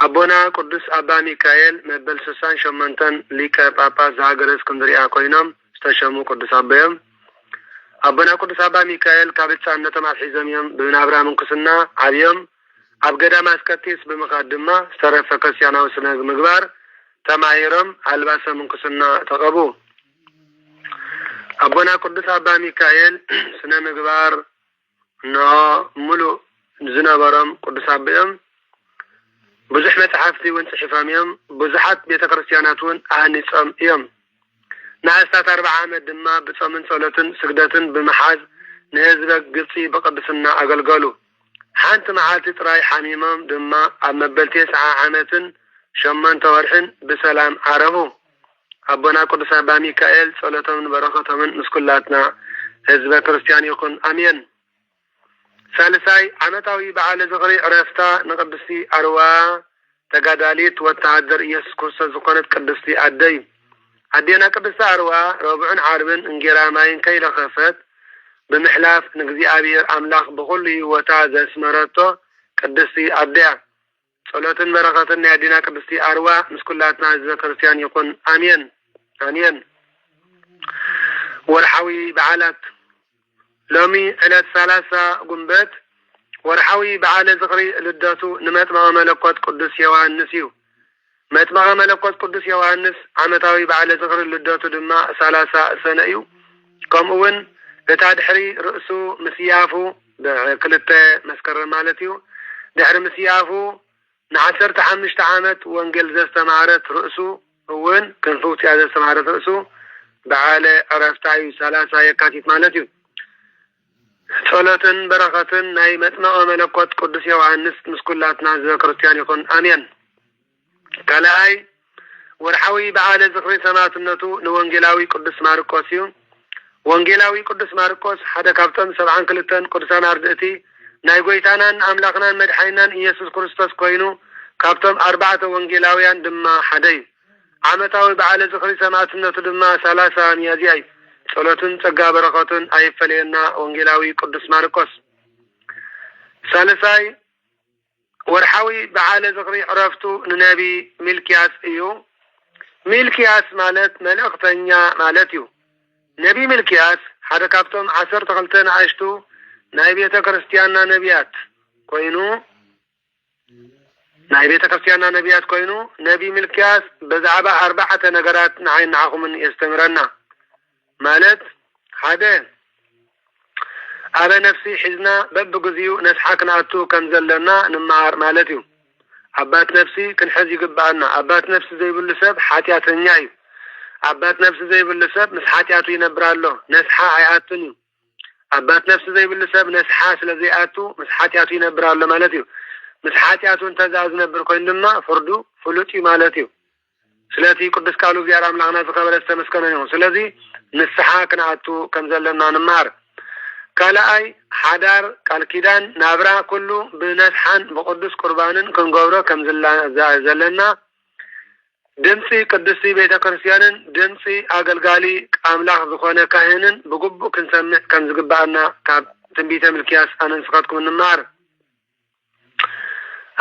أبونا قدس أبا ميكائيل مبل سسان شمنتن ليكا بابا زهاجر اسكندرية كوينم استشمو قدس أبيهم. أبونا قدس أبا ميكائيل كابت سانة مع الحزميم بن أبرا منقسنا عبيهم أبقدا ماسكتيس بمقدمة استرف كسيانا وسنة مقبار تمايرم الباسة منقسنا تقبو. أبونا قدس أبا ميكائيل سنة مقبار نا ملو زنبرم قدس أبيهم بزح متحفتي وانسحفاميهم بزحات بيت كريستياناتون أهنيصم يوم نعستات 4 عامد دما بصمن صلاتن سجداتن بمحاز نهزبك قصي بقدسنا أقلقلو حانت معاتي تراي حميمم دما أمبل 9 عامتن شمان تورحن بسلام عربو. أبونا قدس أبا ميكائيل صلاتن بركتهم مسكولاتنا هزب كريستيان يكون. آمين. ثالثاي عمتاوي بعال زغري عرفتا نقدسي أروا تقاداليت وتعذر يسوس كرسا زقانت قدسي أدينا قدسي أروا ربعن عربن انجرامين كيلا خفت بمحلاف نقزي أبير أملاخ بغلي وتعذر اسمراتو قدسي أديا صلاة بركاتن أدينا قدسي أروا مسكولاتنا هزب كريستيان يكون. آمين. آمين. ورحوي بعالات لومي إلى 3 قنبات ورحوي بعال زغري لداتو نمتمغ ملكوت قدس يوهنس يو متمغ ملكوت قدس يوهنس عمتاوي بعال زغري لداتو دما 3 سنة يو كمون لتادحري رأسو مسيافو كلتا مسكر مالتيو دحر مسيافو نعسرت 5 عامت وانجل زستمارت رأسو هون كنفوت هذا استمارت رأسو بعال عرفتاي 3 يكاتيت مالتيو صلاتن بركاتن ناي متنا ملكوت قدس يوحنس مسكولاتنا زي كريستيان يكون. آمين. كلاي ورحوي بعال زخري سماتنتو نوانجيلاوي قدس ماركوسيو وانجيلاوي قدس ماركوس حدا كابتن 7 كلتن قدسان أردئتي ناي قويتانان أملاقنا مدحينان إيسوس كريستوس كوينو كابتن 4 وانجيلاويان دما حدي عمتاوي بعال زخري سماتنتو دما 3 ميازياي ጸሎትን ጸጋ በረከቱን አይፈለየና ወንጌላዊ ቅዱስ ማርቆስ ሳልሳይ ወርሓዊ በዓለ ዝኽሪ ዕረፍቱ ንነቢ ሚልክያስ እዩ ሚልክያስ ማለት መልእክተኛ ማለት እዩ ነቢ ሚልክያስ ሓደ ካብቶም 12 ንኣሽቱ ናይ ቤተ ክርስቲያንና ነቢያት ኮይኑ ነቢ ሚልክያስ በዛዕባ 4 ነገራት ንዓኹምን የስተምረና ማለት ሓደ አበ ነፍሲ ሒዝና በብግዚኡ ነስሓ ክንኣቱ ከም ዘለና ንመሃር ማለት እዩ አባት ነፍሲ ክንሕዝ ይግባአና አባት ነፍሲ ዘይብሉ ሰብ ሓጢያተኛ እዩ አባት ነፍሲ ዘይብሉ ሰብ ምስ ሓጢያቱ ይነብራሎ ነስሓ ኣይኣቱን እዩ አባት ነፍሲ ዘይብሉ ሰብ ነስሓ ስለዘይኣቱ ምስ ሓጢያቱ ይነብራሎ ማለት እዩ ምስ ሓጢያቱ እንተዛዝ ዝነብር ኮይኑ ድማ ፍርዱ ፍሉጥ እዩ ማለት እዩ ስለዚ ቅዱስ ቃሉ እግዚአብሔር አምላክና ዝኸበረ ዝተመስገነ ይሁን ስለዚ ንስሓ ክንኣቱ ከም ዘለና ንመሃር ካልኣይ ሓዳር ቃል ኪዳን ናብራ ኩሉ ብነስሓን ብቅዱስ ቁርባንን ክንገብሮ ከም ዘለና ድምፂ ቅዱስ ቤተ ክርስቲያንን ድምፂ አገልጋሊ አምላክ ዝኾነ ካህንን ብግቡእ ክንሰምዕ ከም ዝግባአና ካብ ትንቢተ ሚልክያስ ኣነ ንስኻትኩም ንመሃር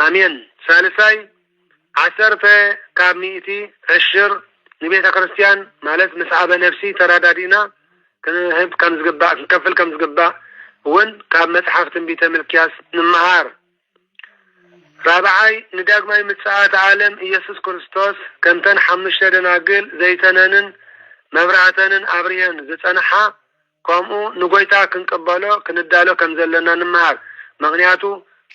አሜን ሳልሳይ 10 ካብ 100 ዕሽር ንቤተ ክርስቲያን ማለት ምስ አበ ነፍሲ ተራዳዲና ክንህብ ከም ዝግባእ ክንከፍል ከም ዝግባእ እውን ካብ መጽሓፍ ትንቢተ ሚልክያስ ንመሃር ራብዓይ ንዳግማይ ምጽአት ዓለም ኢየሱስ ክርስቶስ ከምተን 5 ደናግል ዘይተነንን መብራህተንን አብሪህን ዝጸንሓ ከምኡ ንጎይታ ክንቀበሎ ክንዳሎ ከም ዘለና ንመሃር ምክንያቱ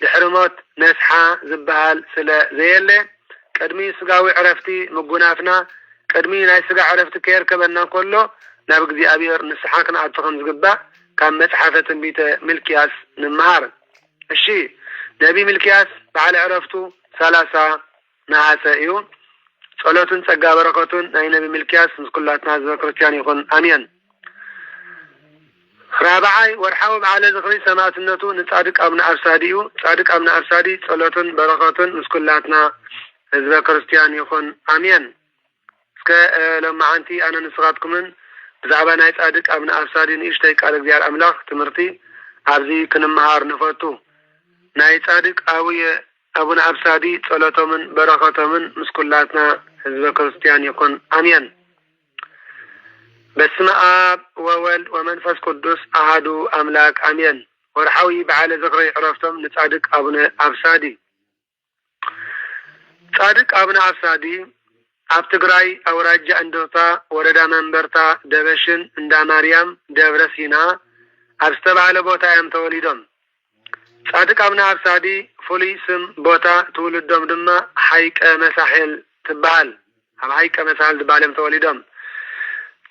ድሕርሞት ነስሓ ዝበሃል ስለ ዘየለ ቅድሚ ስጋዊ ዕረፍቲ ምጉናፍና ቅድሚ ናይ ስጋ ዕረፍቲ ከይርከበና ከሎ ናብ እግዚአብሔር ንስሓ ክንኣቱ ከም ዝግባእ ካብ መጽሓፈ ትንቢተ ሚልክያስ ንመሃር እሺ ነቢ ሚልክያስ በዓለ ዕረፍቱ 30 ነሐሴ እዩ ጸሎትን ጸጋ በረከቱን ናይ ነቢ ሚልክያስ ምስ ኩላትና ህዝበ ክርስቲያን ይኹን አሜን ራብዓይ ወርሓዊ በዓለ ዝኽሪ ሰማዕትነቱ ንጻድቅ አቡነ አብሳዲ እዩ ጻድቅ አቡነ አብሳዲ ጸሎትን በረከቱን ምስ ኩላትና ህዝበ ክርስቲያን ይኹን አሜን እስከ ለማዓንቲ አነ ንስኻትኩምን ብዛዕባ ናይ ጻድቅ አቡነ አብሳዲ ንእሽተይ ቃል እግዚአብሔር አምላክ ትምህርቲ ኣብዚ ክንመሃር ንፈቱ ናይ ጻድቅ አቡነ አብሳዲ ጸሎቶምን በረከቶምን ምስ ኩላትና ህዝበ ክርስቲያን ይኹን አሜን በስመ አብ ወወልድ ወመንፈስ ቅዱስ አሐዱ አምላክ አሜን ወርሓዊ በዓለ ዝኽሪ ዕረፍቶም ንጻድቅ አቡነ አብሳዲ ጻድቅ አቡነ አብሳዲ ኣብ ትግራይ አውራጃ እንዶታ ወረዳ መንበርታ ደበሽን እንዳ ማርያም ደብረ ሲና ኣብ ዝተባህለ ቦታ እዮም ተወሊዶም ጻድቅ አቡነ አብሳዲ ፍሉይ ስም ቦታ ትውልዶም ድማ ሃይቀ መሳሕል ትበሃል ኣብ ሃይቀ መሳሕል ዝበሃል እዮም ተወሊዶም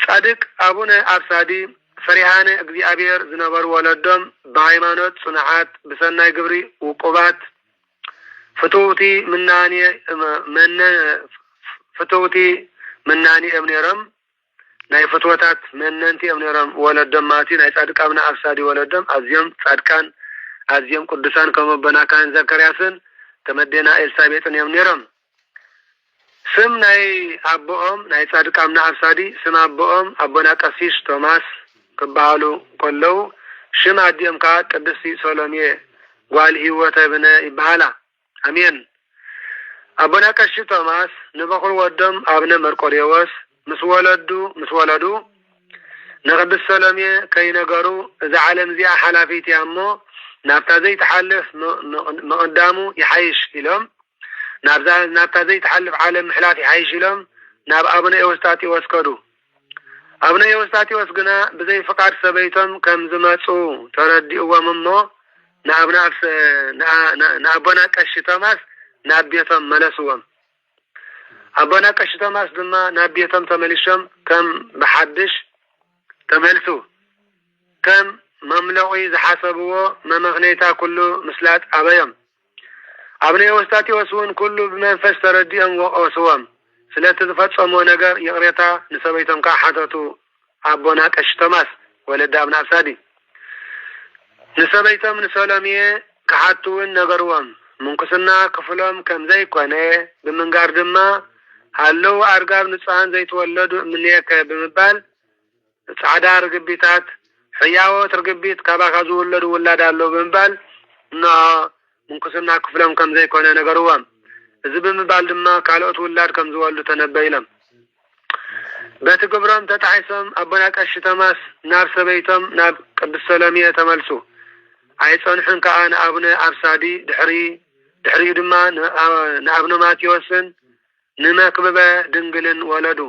ጻድቅ አቡነ አብሳዲ ፈሪሃነ እግዚአብሔር ዝነበሩ ወለዶም በሃይማኖት ጽኑዓት ብሰናይ ግብሪ ውቁባት ፍትውቲ ምናኒ እምኔሮም ናይ ፍትወታት መነንቲ እምኔሮም ወለዶም ማቲ ናይ ጻድቅ አቡነ አብሳዲ ወለዶም ኣዝዮም ጻድቃን ኣዝዮም ቅዱሳን ከም ኣቦና ካህን ዘካርያስን ተመደና ኤልሳቤጥን እዮም ነይሮም ስም ናይ አቦኦም ናይ ጻድቅ አቡነ አብሳዲ ስም አቦኦም አቦና ቀሲስ ቶማስ ክበሃሉ ከለው ሽም ኣዲኦም ከዓ ቅድስቲ ሰሎሜ ጓል ህይወተ ብነ ይበሃላ አሜን አቦና ቀሲስ ቶማስ ንበኩር ወዶም አቡነ መርቆሬዎስ ምስ ወለዱ ንቅድስት ሰሎሜ ከይነገሩ እዚ ዓለም እዚኣ ሓላፊት እያ እሞ ናብታ ዘይተሓልፍ መቅዳሙ ይሓይሽ ኢሎም ናብታ ዘይተሓልፍ ዓለም ምሕላፍ ይሓይሽ ኢሎም ናብ አቡነ ኤዎስጣቴዎስ ከዱ አቡነ ኤዎስጣቴዎስ ግና ብዘይ ፍቃድ ሰበይቶም ከም ዝመፁ ተረዲእዎም እሞ ንአቦና ቀሺ ቶማስ ናብ ቤቶም መለስዎም አቦና ቀሺ ቶማስ ድማ ናብ ቤቶም ተመሊሶም ከም በሓድሽ ተመልሱ ከም መምለቂ ዝሓሰብዎ መመኽኔታ ኩሉ ምስላት አበዮም አቡነ ኤዎስጣቴዎስ እውን ኩሉ ብመንፈስ ተረዲኦም ወቀስዎም ስለቲ ዝፈጸሞ ነገር ይቅሬታ ንሰበይቶም ከዓ ሓተቱ አቦና ቀሺ ቶማስ ወለደ አቡነ አብሳዲ ንሰበይቶም ንሰሎሜ ክሓትውን ነገርዎም ምንኩስና ክፍሎም ከም ዘይኮነ ብምንጋር ድማ ሃለው አርጋብ ንጹሃን ዘይተወለዱ እምኔከ ብምባል ጻዕዳ ርግቢታት ሕያወት ርግቢት ካባካ ዝውለዱ ውላድ አለው ብምባል እና ምንኩስና ክፍሎም ከም ዘይኮነ ነገርዎም እዚ ብምባል ድማ ካልኦት ውላድ ከም ዝወልዱ ተነበይሎም በቲ ግብሮም ተጣይሶም አቦና ቀሺ ቶማስ ናብ ሰበይቶም ናብ ቅዱስ ሰሎሚየ ተመልሱ አይጸንሑን ከዓ ንአቡነ አብሳዲ ድሕሪ ድማ ንአቡነ ማቴዎስን ንመክብበ ድንግልን ወለዱ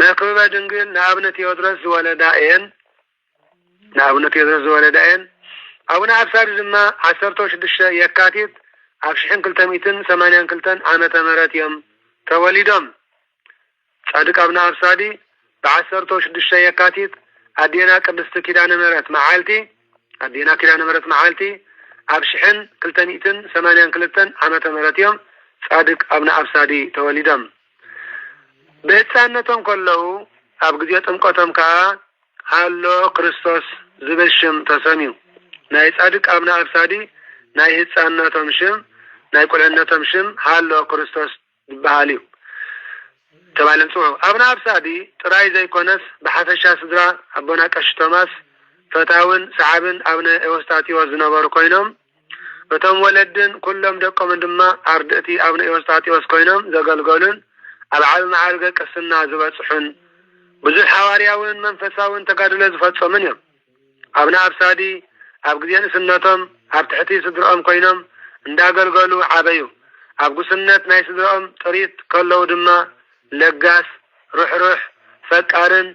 መክብበ ድንግል ንአቡነ ቴዎድሮስ ዝወለዳየን አቡነ አብሳዲ ድማ 16 የካቲት 1282 ዓመተ ምህረት እዮም ተወሊዶም ጻድቅ አቡነ አብሳዲ በ16 የካቲት አዴና ቅድስት ኪዳነ ምህረት መዓልቲ 1282 ዓመተ ምህረት እዮም ጻድቅ አቡነ አብሳዲ ተወሊዶም በሕፃንነቶም ከለው ኣብ ጊዜ ጥምቀቶም ከዓ ሃሎ ክርስቶስ ዝብል ሽም ተሰሚዩ ናይ ጻድቅ አቡነ አብሳዲ ናይ ሕፃንነቶም ሽም ናይ ቁልዕነቶም ሽም ሃሎ ክርስቶስ ይበሃል እዩ ተባለም ጽሑ አቡነ አብሳዲ ጥራይ ዘይኮነስ በሓፈሻ ስድራ አቦና ቀሺ ቶማስ ፈታውን ሰዓብን አቡነ ኤዎስጣቴዎስ ዝነበሩ ኮይኖም እቶም ወለድን ኩሎም ደቆም ድማ አርድእቲ አቡነ ኤዎስጣቴዎስ ኮይኖም ዘገልገሉን ኣብ ዓቢ መዓርገ ቅስና ዝበጽሑን ብዙሕ ሐዋርያውን መንፈሳውን ተጋድሎ ዝፈጸሙን እዮም አቡነ አብሳዲ ኣብ ጊዜ ንስነቶም ኣብ ትሕቲ ስድሮኦም ኮይኖም እንዳገልገሉ ዓበዩ ኣብ ጉስነት ናይ ስድሮኦም ጥሪት ከለው ድማ ለጋስ ሩሕሩሕ ፈቃርን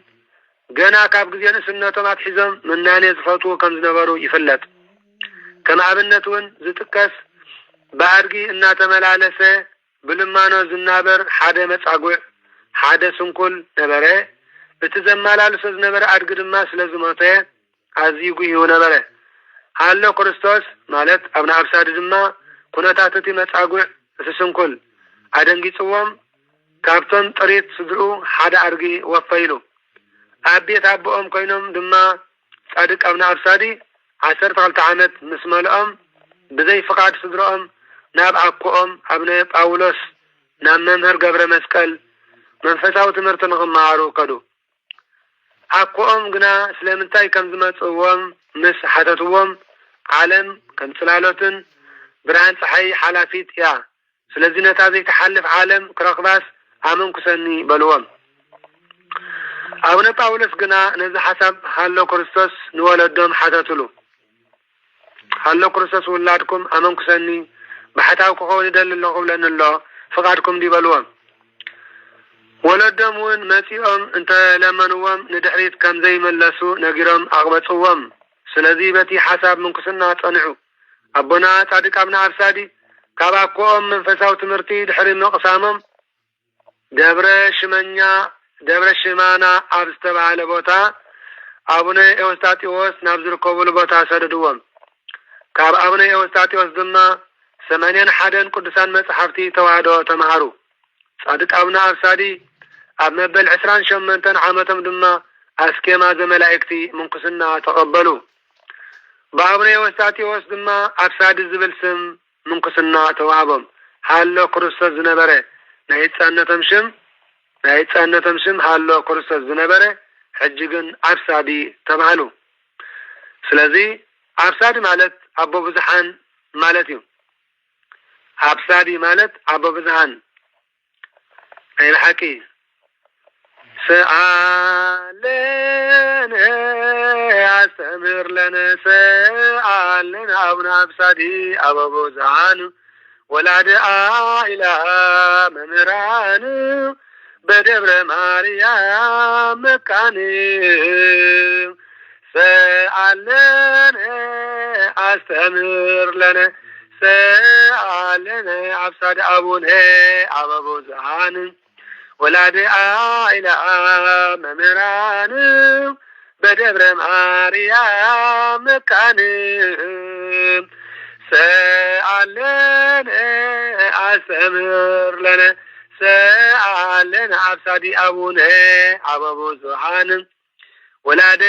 ገና ካብ ጊዜ ንስነቶም ኣትሒዞም ምናኔ ዝፈትዉ ከም ዝነበሩ ይፍለጥ ከም ኣብነት እውን ዝጥቀስ በአድጊ እናተመላለሰ ብልማኖ ዝናበር ሓደ መጻጉዕ ሓደ ስንኩል ነበረ እቲ ዘመላልሶ ዝነበረ አድጊ ድማ ስለዝሞተ ኣዝዩ ጉሂው ነበረ ሃሎ ክርስቶስ ማለት አቡነ አብሳዲ ድማ ኩነታት እቲ መጻጉዕ እቲ ስንኩል ኣደንጊጽዎም ካብቶም ጥሪት ስድሩ ሓደ አድጊ ወፈይሉ ኣብ ቤት አቦኦም ኮይኖም ድማ ጻድቅ አቡነ አብሳዲ 12 ዓመት ምስ መልኦም ብዘይ ፍቃድ ስድሮኦም ናብ አኮኦም አቡነ ጳውሎስ ናብ መምህር ገብረ መስቀል መንፈሳዊ ትምህርቲ ንኽመሃሩ ከዱ አኮኦም ግና ስለምንታይ ከም ዝመጽዎም ምስ ሓተትዎም ዓለም ከም ጽላሎትን ብርሃን ፀሐይ ሓላፊት እያ ስለዚህ ነታ ዘይተሓልፍ ዓለም ክረኽባስ ኣመንኩሰኒ በልዎም አቡነ ጳውሎስ ግና ነዚ ሓሳብ ሃሎ ክርስቶስ ንወለዶም ሓተትሉ ሃሎ ክርስቶስ ውላድኩም ኣመንኩሰኒ baxታው ክኾን ይደል ኣለኹ ብለንሎ ፍቃድኩም ዲበልዎም ወለዶም እውን መጺኦም እንተለመንዎም ንድሕሪት ከም ዘይመለሱ ነጊሮም ኣቕበጽዎም ስለዚህ በቲ ሓሳብ ምንኩስና ጸንዑ አቦና ጻድቅ አቡነ አብሳዲ ካብ አኮኦም መንፈሳዊ ትምህርቲ ድሕሪ ምቕሳሞም ደብረ ሽማና ኣብ ዝተባሃለ ቦታ አቡነ ኤዎስጣቴዎስ ናብ ዝርከብሉ ቦታ ሰደድዎም ካብ አቡነ ኤዎስጣቴዎስ ድማ 81 ቅዱሳን መጽሓፍቲ ተዋህዶ ተማሃሩ ጻድቅ አቡነ አብሳዲ ኣብ መበል 28 ዓመቶም ድማ አስኬማ ዘመላእክቲ ምንኩስና ተቐበሉ በአቡነ ኤዎስጣቴዎስ ድማ አብሳዲ ዝብል ስም ምንኩስና ተዋህቦም ሃሎ ክርስቶስ ዝነበረ ናይ ሕፃንነቶም ሽም ሃሎ ክርስቶስ ዝነበረ ሕጂ ግን አብሳዲ ተባህሉ ስለዚህ አብሳዲ ማለት አቦ ብዙሓን ማለት እዩ አብሳዲ ማለት አቦ ብዙሓን ናይ ሓቂ سألنا أستمر لنا سألنا أبنا أبسادي أبو بوزعان ولاد إله ممران بدبر مريم مكان سألنا أستمر لنا سألنا أبساد أبونا أبو بوزعان ولاد إله ممران بدبر مريم مكان سألنا أستمر لنا سألنا أبسادي أبونا أبو بوزعان ولاد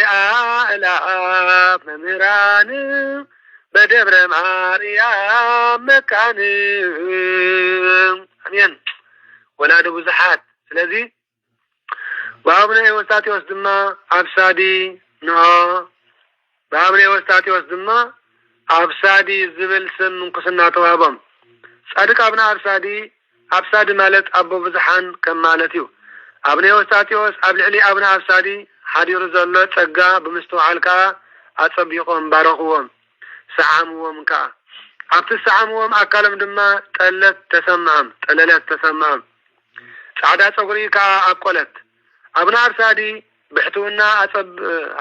إله ممران بدبر مريم مكان أمين ولاد بزحات ስለዚህ بابنا يوستاتيوس دما أبسادي نها بابنا يوستاتيوس دما أبسادي زبل سن من قصنا توابم صادق أبنا أبسادي مالت أبو بزحان كم مالتيو أبنا يوستاتيوس أبلعلي أبنا أبسادي حدير زلو تقا بمستوعالكا أتصبيقهم بارخوهم سعاموهم كا أبت سعاموهم أكالم دما تلت تسمعهم سعادة صغري كا أقولت أبنا أرسادي بحتونا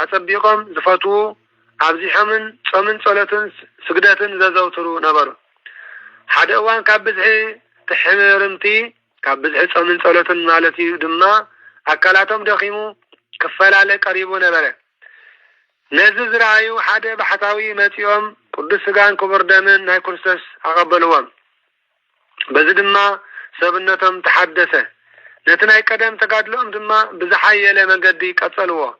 أتصبيقهم زفتو أبزيحمن صمن صلتن سجدتن زوترو نبر حد أوان كابزحي تحمرمتي كابزحي صمن صلتن مالتي دما أكالاتهم دخيمو كفالة قريبو نبره نزز رأيو حد بحتاوي متيوم قدس سجان كبر دمن ناي كرسس أقبلوهم بزدما سبنتهم تحدثه نتناي قدم تقادلهم دما بزحية لمنقدي قتلوه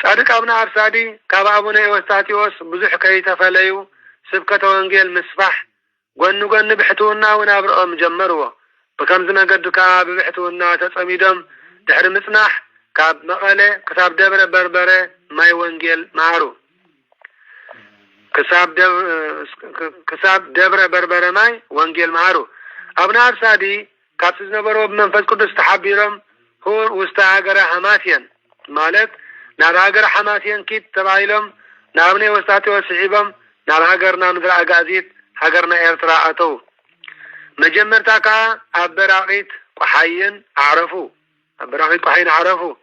صادق أبنا أرسادي كابا أبونا يوستاتيوس بزح كي تفليو سبكة وانجيل مسفح قنو بحتونا ونابرأهم جمروا بكم زنا قدو كاب بحتونا تسميدهم دحر مصنح كاب مقالة كتاب دبر بربرة ماي وانجيل معرو كتاب دبر بربرة ماي وانجيل معرو أبنا أرسادي كاب سنبرو بمنفذ قدس تحبيرهم هو وستعاقر حماسيا مالت نار هاجر حماسيا كيت تبايلهم نابني وستاتي وسحيبهم نار هاجرنا نزرع قازيت هاجرنا إرتراءتو مجمر تاكا أبراقيت وحين عرفوا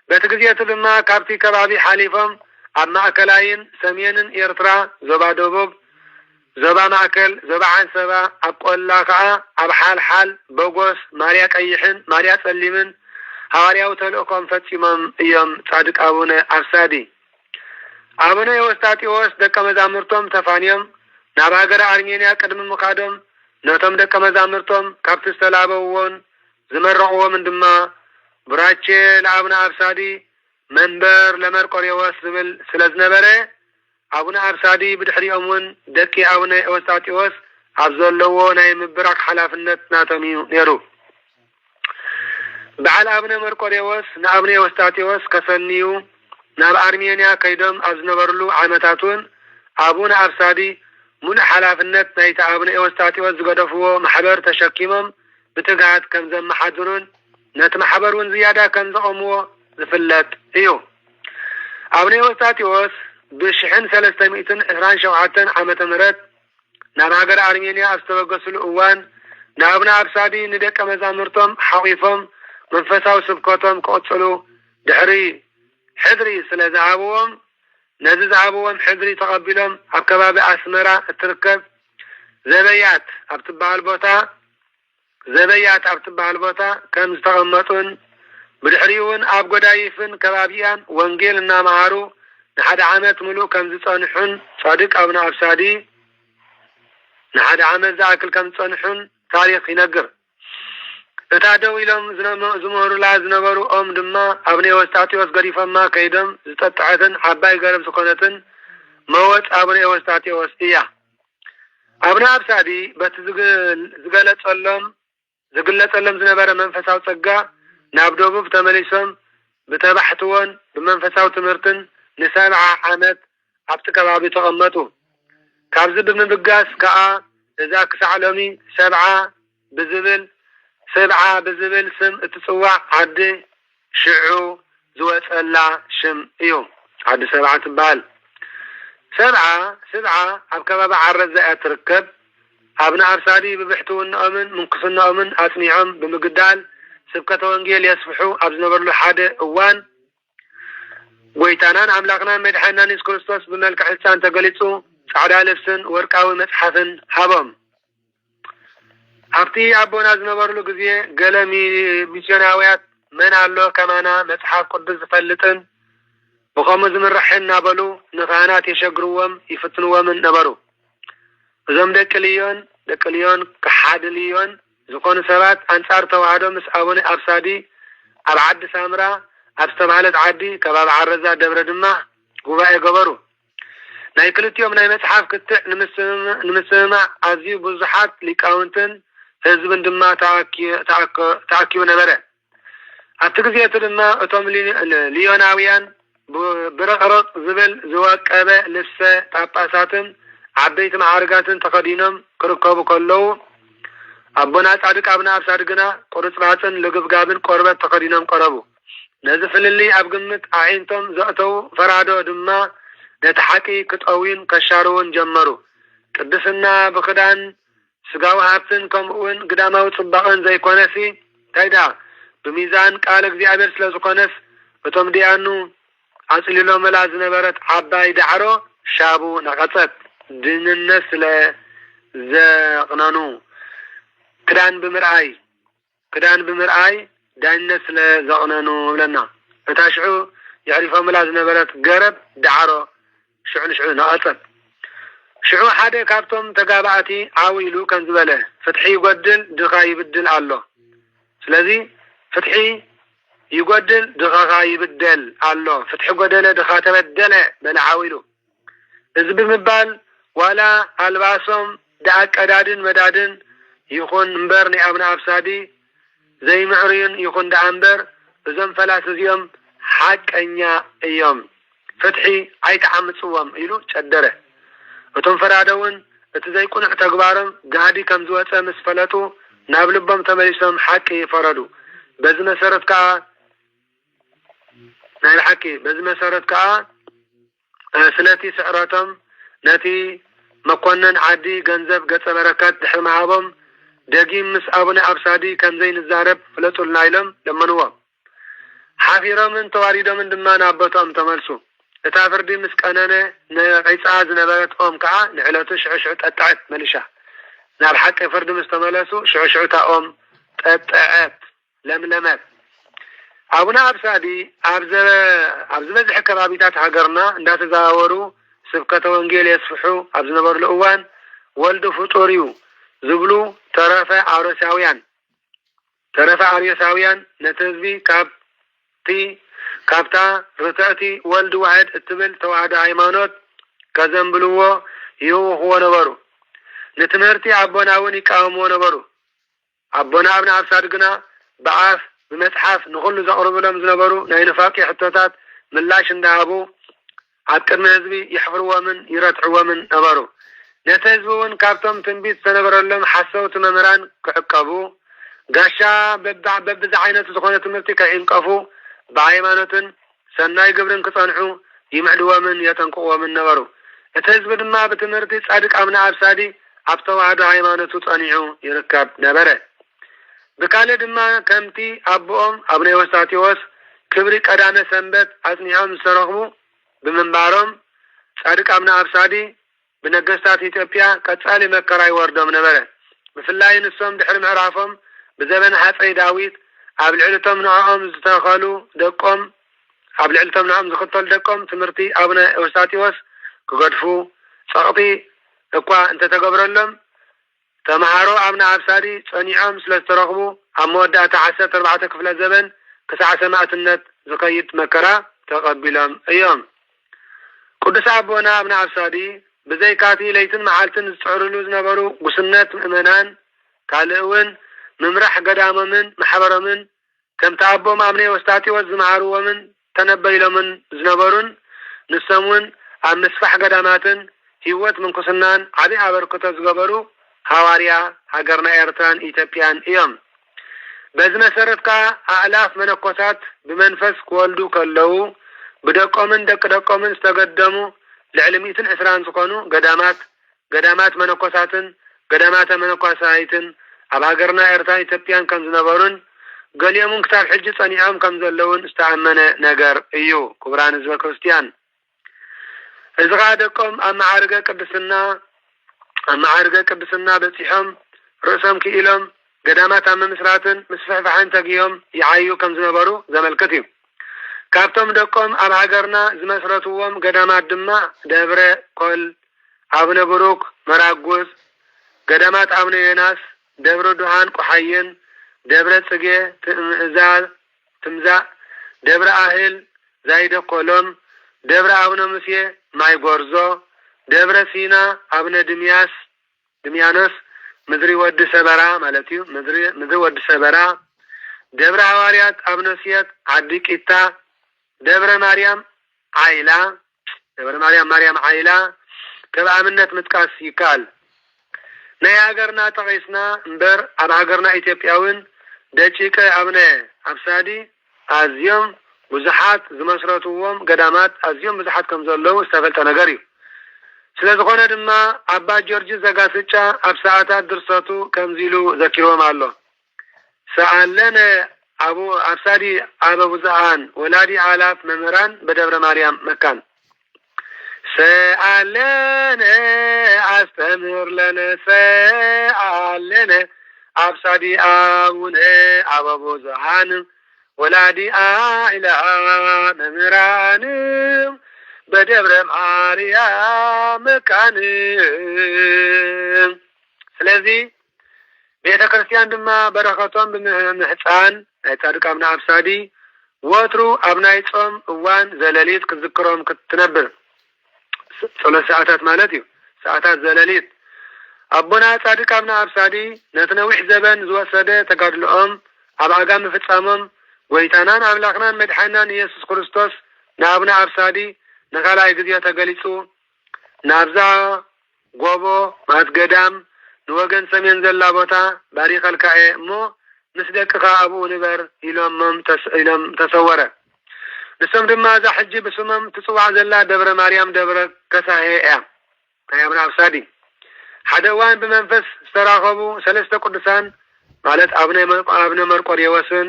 بتقزية لما كابتي كبابي حالفهم أما أكلاين سمين إرتراء زبا دوبوب زبا ماكل زبا عن سبا أقول لك أبحال حال بوغوس ماريا كيحن ماريا سليمن هاريا وتلقهم فتيمم يوم صادق أبونا أرسادي أبونا يوستاتيوس دك مزامرتم تفانيم ناباغر أرمينيا قدم مقادم نتم دك مزامرتم كابت استلابوون زمرعوا من دما براتشي لأبونا أرسادي منبر لمرقريوس زبل سلزنبره أبونا أرسادي بدحري أمون دكي أبونا يوستاتيوس أبزلوو ناي مبراك حلافنت ناتميو نيرو بعل أبنا مرقريوس نابنا يوستاتيوس كسنيو ناب أرمينيا كيدم أزنبرلو عمتاتون أبونا أرسادي من حلافنت نايت أبنا يوستاتيوس زقدفو محبر تشكيمم بتقعد كنزم محادرون نت محبرون زيادة كنزقمو زفلت إيو أبنا يوستاتيوس بشحن 327 عمت مرت ناب هاجر أرمينيا أستوقسلو أوان نابنا أرسادي ندك مزامرتم حقيفم منفساو سبكوتهم كوتسلو دحري حدري سلازعبوهم نززعبوهم حدري تقبلهم أكباب أسمرة التركب زبيات أبتبع البوتا كم استغمتون بدحريون أبقو دايفن كبابيان وانجيل النامعارو نحد عامت ملو كم زصانحون صادق أبنا أبسادي نحد عامت زاكل كم زصانحون تاريخ ينقر እታደው ኢሎም ዝመሩ ዝነበሩ ኦም ድማ ኣብነ ወስታቲዎስ ገሪፈማ ከይዶም ዝጠጥዐትን ዓባይ ገረብ ዝኾነትን መወፅ ኣብነ ወስታቲዎስ እያ ኣብነ ኣብሳዲ በቲ ዝግለጸሎም ዝነበረ መንፈሳዊ ጸጋ ናብ ደቡብ ተመሊሶም ብተባሕትዎን ብመንፈሳዊ ትምህርትን ንሰብዓ ዓመት ኣብቲ ከባቢ ተቐመጡ ካብዚ ብምብጋስ ከዓ እዛ ክሳዕ ሎሚ ሰብዓ ብዝብል ስም እትጽዋዕ ዓዲ ሽዑ ዝወጸላ ሽም እዩ ዓዲ ሰብዓ ትበሃል ሰብዓ ኣብ ከባቢ ዓረት እያ ትርከብ ኣብና ኣብሳዲ ብብሕትውንኦምን ምንኩስናኦምን ኣጽኒዖም ብምግዳል ስብከተ ወንጌል የስፍሑ ኣብ ዝነበርሉ ሓደ እዋን ጎይታናን ኣምላኽናን መድሓኒትናን ኢየሱስ ክርስቶስ ብመልክዕ ሕፃን ተገሊጹ ጻዕዳ ልብስን ወርቃዊ መጽሓፍን ሃቦም ኣብቲ ኣቦና ዝነበርሉ ግዜ ገለ ሚስዮናውያት መን ኣሎ ከማና መጽሓፍ ቅዱስ ዝፈልጥን ብኸምኡ ዝምርሕን እናበሉ ንካህናት የሸግርዎም ይፍትንዎምን ነበሩ እዞም ደቂ ልዮን ክሓድልዮን ዝኾኑ ሰባት ኣንጻር ተዋህዶ ምስ ኣቡነ ኣብሳዲ ኣብ ዓዲ ሳምራ ኣብ ዝተባህለት ዓዲ ከባቢ ዓረዛ ደብረ ድማ ጉባኤ ገበሩ ናይ ክልቲኦም ናይ መጽሓፍ ክትዕ ንምስምማዕ ኣዝዩ ብዙሓት ሊቃውንትን ህዝብን ድማ ተኣኪቡ ነበረ أتجزيت لما أتم ليوناويان برقرق زبل زواكبة لسه طاباساتن عبيت معارقاتن تقدينهم كركبوا كله أبونا صادق أبنا أبصادقنا قرص باسن لقفقابن قربت تقدينهم قربوا نزف اللي أبقمت عينتم زأتوا فرادو دما نتحكي كتقوين كشارون جمروا قدسنا بخدان سقاو هابتن كمؤون قدامو صباقن زي كونسي تايدا بميزان قالك زي عبر سلازو كونس بتم ديانو أصلي لهم ملاز نبرت عباي دعرو شابو نقصت دين النسل زقنانو كدان بمرأي دين النسل زقنانو لنا فتاشعو يعرفوا ملاز نبرت قرب دعرو شعو نقصت شعو حدا كابتم تقابعتي عاويلو كان زباله فتحي يقدل دخاي يبدل الله سلازي فتحي يقدل دخاها يبدل الله فتح قدله دخا تبدل بل عاويلو إذ بمبال ولا الباسهم دعك أدادن مدادن يخون مبرني أبناء أبسادي زي معرين يخون دعنبر إذن فلاس يوم حق أنيا أيام فتحي عيت عمد صوام إلو تشدره وتم فرادون اتزاي كون اعتقبارم قادي كم زوات مسفلتو نابلبهم تمليسهم حقي فردو بز مسارت كا نايل حقي بز مسارت كا سلاتي سعراتهم ناتي مكونن عادي جنزب قد بركات دحر معابهم داقيم مس أبناء أبسادي كان زين الزارب فلتو النايلم لما نوا حافيرا من تواريدا من دمان أبطهم تملسو تافردي مسكانانه نقيصا زنبرت قوم كعا نعلاتو شعشعو تقطعت ملشا ناب حق فرد مستملسو شعشعو تقوم تقطعت لملمت أبونا أبسادي أبز بزح كرابيتات هاجرنا اندات زاورو سبكة وانجيل يسفحو أبز نبر الأوان ولدو فطوريو زبلو ترافع عريساويان نتزبي كابتا رتأتي ولد واحد اتبل توعد هايمانوت كزنبلوه يو هو نبرو نتمرتي عبوناون يقاومو نبرو عبونا ابن أبصادقنا بعاف بمتحف نخلو زقرب لهم زنبرو ناينفاقي حتوتات ملاش اندهابو عبكر مهزبي يحفروا من يرتعوا من نبرو نتهزبون كابتم تنبيت سنبر لهم حسوت ممران كعقبو قاشا ببزع عينة زخونة تمرتي كعينقفو بعيمانة سناي قبرن كصانحو يمعدوا من يتنقوا من نبرو اتهزب دما بتمرتي صادق أبناء أبسادي عبتوا عدا عيمانة تصانحو يركب نبره بكالة دما كمتي أبوهم أبني وستاتيوس كبري قدامة سنبت أثنيهم سرغمو بمنبارهم صادق أبناء أبسادي بنقستات إثيوبيا كتسالي مكراي وردهم نبره بفلاي نسهم دحر معرافهم بزبن حصي داويت عبل علتهم نعم زتخلو دقم عبل علتهم نعم زختل دقم تمرتي أبنا وساتيوس كقدفو سقطي اقوا انت تقبر لهم تمهارو أبنا أبسادي صنيعهم سلسترغبو عمودة 14 كفل الزمن كسع سماعة النت زقيت مكرا تقبلهم أيام قدس أبونا أبنا أبسادي بزي كاتي ليتن معالتن زتعرلو زنبرو قسنات مؤمنان كالئون ممرح قدام من محبر من كم تعبوا مامني وستاتي وزمعارو ومن تنبيل من زنبرون نسمون عم مسفح قداماتن هيوت من قسنان عدي عبركة زقبرو هواريا هقرنا ايرتان ايتابيان ايام بزنا سردكا اعلاف من القصات بمنفس كوالدو كاللو بدقومن دقومن استقدمو لعلميتن اسران سقونو قدامات من القصاتن قدامات من القصايتن أب هاجرنا إرتاي تبيان كم زنبرون قال يوم كتاب حجة صنيعهم كم زلون استعمنا نجار أيو كبران زوا كريستيان إذا قادكم أما عارقة قدسنا بسيحهم رؤسهم كإلهم قدامات أما مسراتن مسفح فحان تقيهم يعايو كم زنبرو زمل كتيم كابتم دكم أب هاجرنا زمسراتهم قدامات دماء دبرة قل أبن بروك مراقوز قدامات أبن يناس دبر دوهان قحين دبر صقي تمزا دبر أهل زايد قولم دبر أبن مسيه ماي غورزو دبر سينا أبن دميانوس مدري ود سبرا مالتيو مدري ود سبرا ደብረ ሐዋርያት አብነሲያት አዲቂታ ደብረ ማርያም አይላ ደብረ ማርያም አይላ ከበአምነት ምጥቃስ ይካል ናይ ሀገርና ተቀይስና እንበር ኣብ ሀገርና ኢትዮጵያውን ደቂቀ አብነ አብሳዲ አዝዮም ብዙሓት ዝመስረትዎም ገዳማት አዝዮም ብዙሓት ከም ዘለው ዝተፈልጠ ነገር እዩ ስለዝኾነ ድማ አባ ጊዮርጊስ ዘጋስጫ ኣብ ሰዓታት ድርሰቱ ከምዚሉ ዘኪሮም ኣሎ ሰአለነ አቡ አብሳዲ አበ ብዙሃን ወላዲ አላፍ መምህራን በደብረ ማርያም መካን ሰአለነ አስተምር ለነ ሰአለነ አብሳዲ አቡነ አበ ብዙሃን ወላዲ አኢላ መምህራን በደብረ ማርያም መካን ስለዚህ ቤተ ክርስቲያን ድማ በረከቶም ብምሕፃን ናይ ጻድቃምና አብሳዲ ወትሩ ኣብ ናይ ጾም እዋን ዘለሊት ክዝክሮም ክትነብር ጸሎት ሰዓታት ማለት እዩ ሰዓታት ዘለሊት አቦና ጻድቃምና አብሳዲ ነትነዊሕ ዘበን ዝወሰደ ተጋድሎኦም ኣብ ኣጋም ፍጻሞም ጎይታናን አምላኽናን መድሓናን ኢየሱስ ክርስቶስ ናብና አብሳዲ ነካላይ ጊዜ ተገሊጹ ናብዛ ጎቦ ማትገዳም ንወገን ሰሜን ዘላ ቦታ ባሪኸልካኤ እሞ ምስ ደቅኻ ኣብኡ ንበር ኢሎም ተሰወረ ንሶም ድማ እዛ ሕጂ ብስሞም ትፅዋዕ ዘላ ደብረ ማርያም ደብረ ከሳሄ እያ ናይ አቡነ አብሳዲ ሓደ እዋን ብመንፈስ ዝተራኸቡ ሰለስተ ቅዱሳን ማለት አቡነ መርቆሬዎስን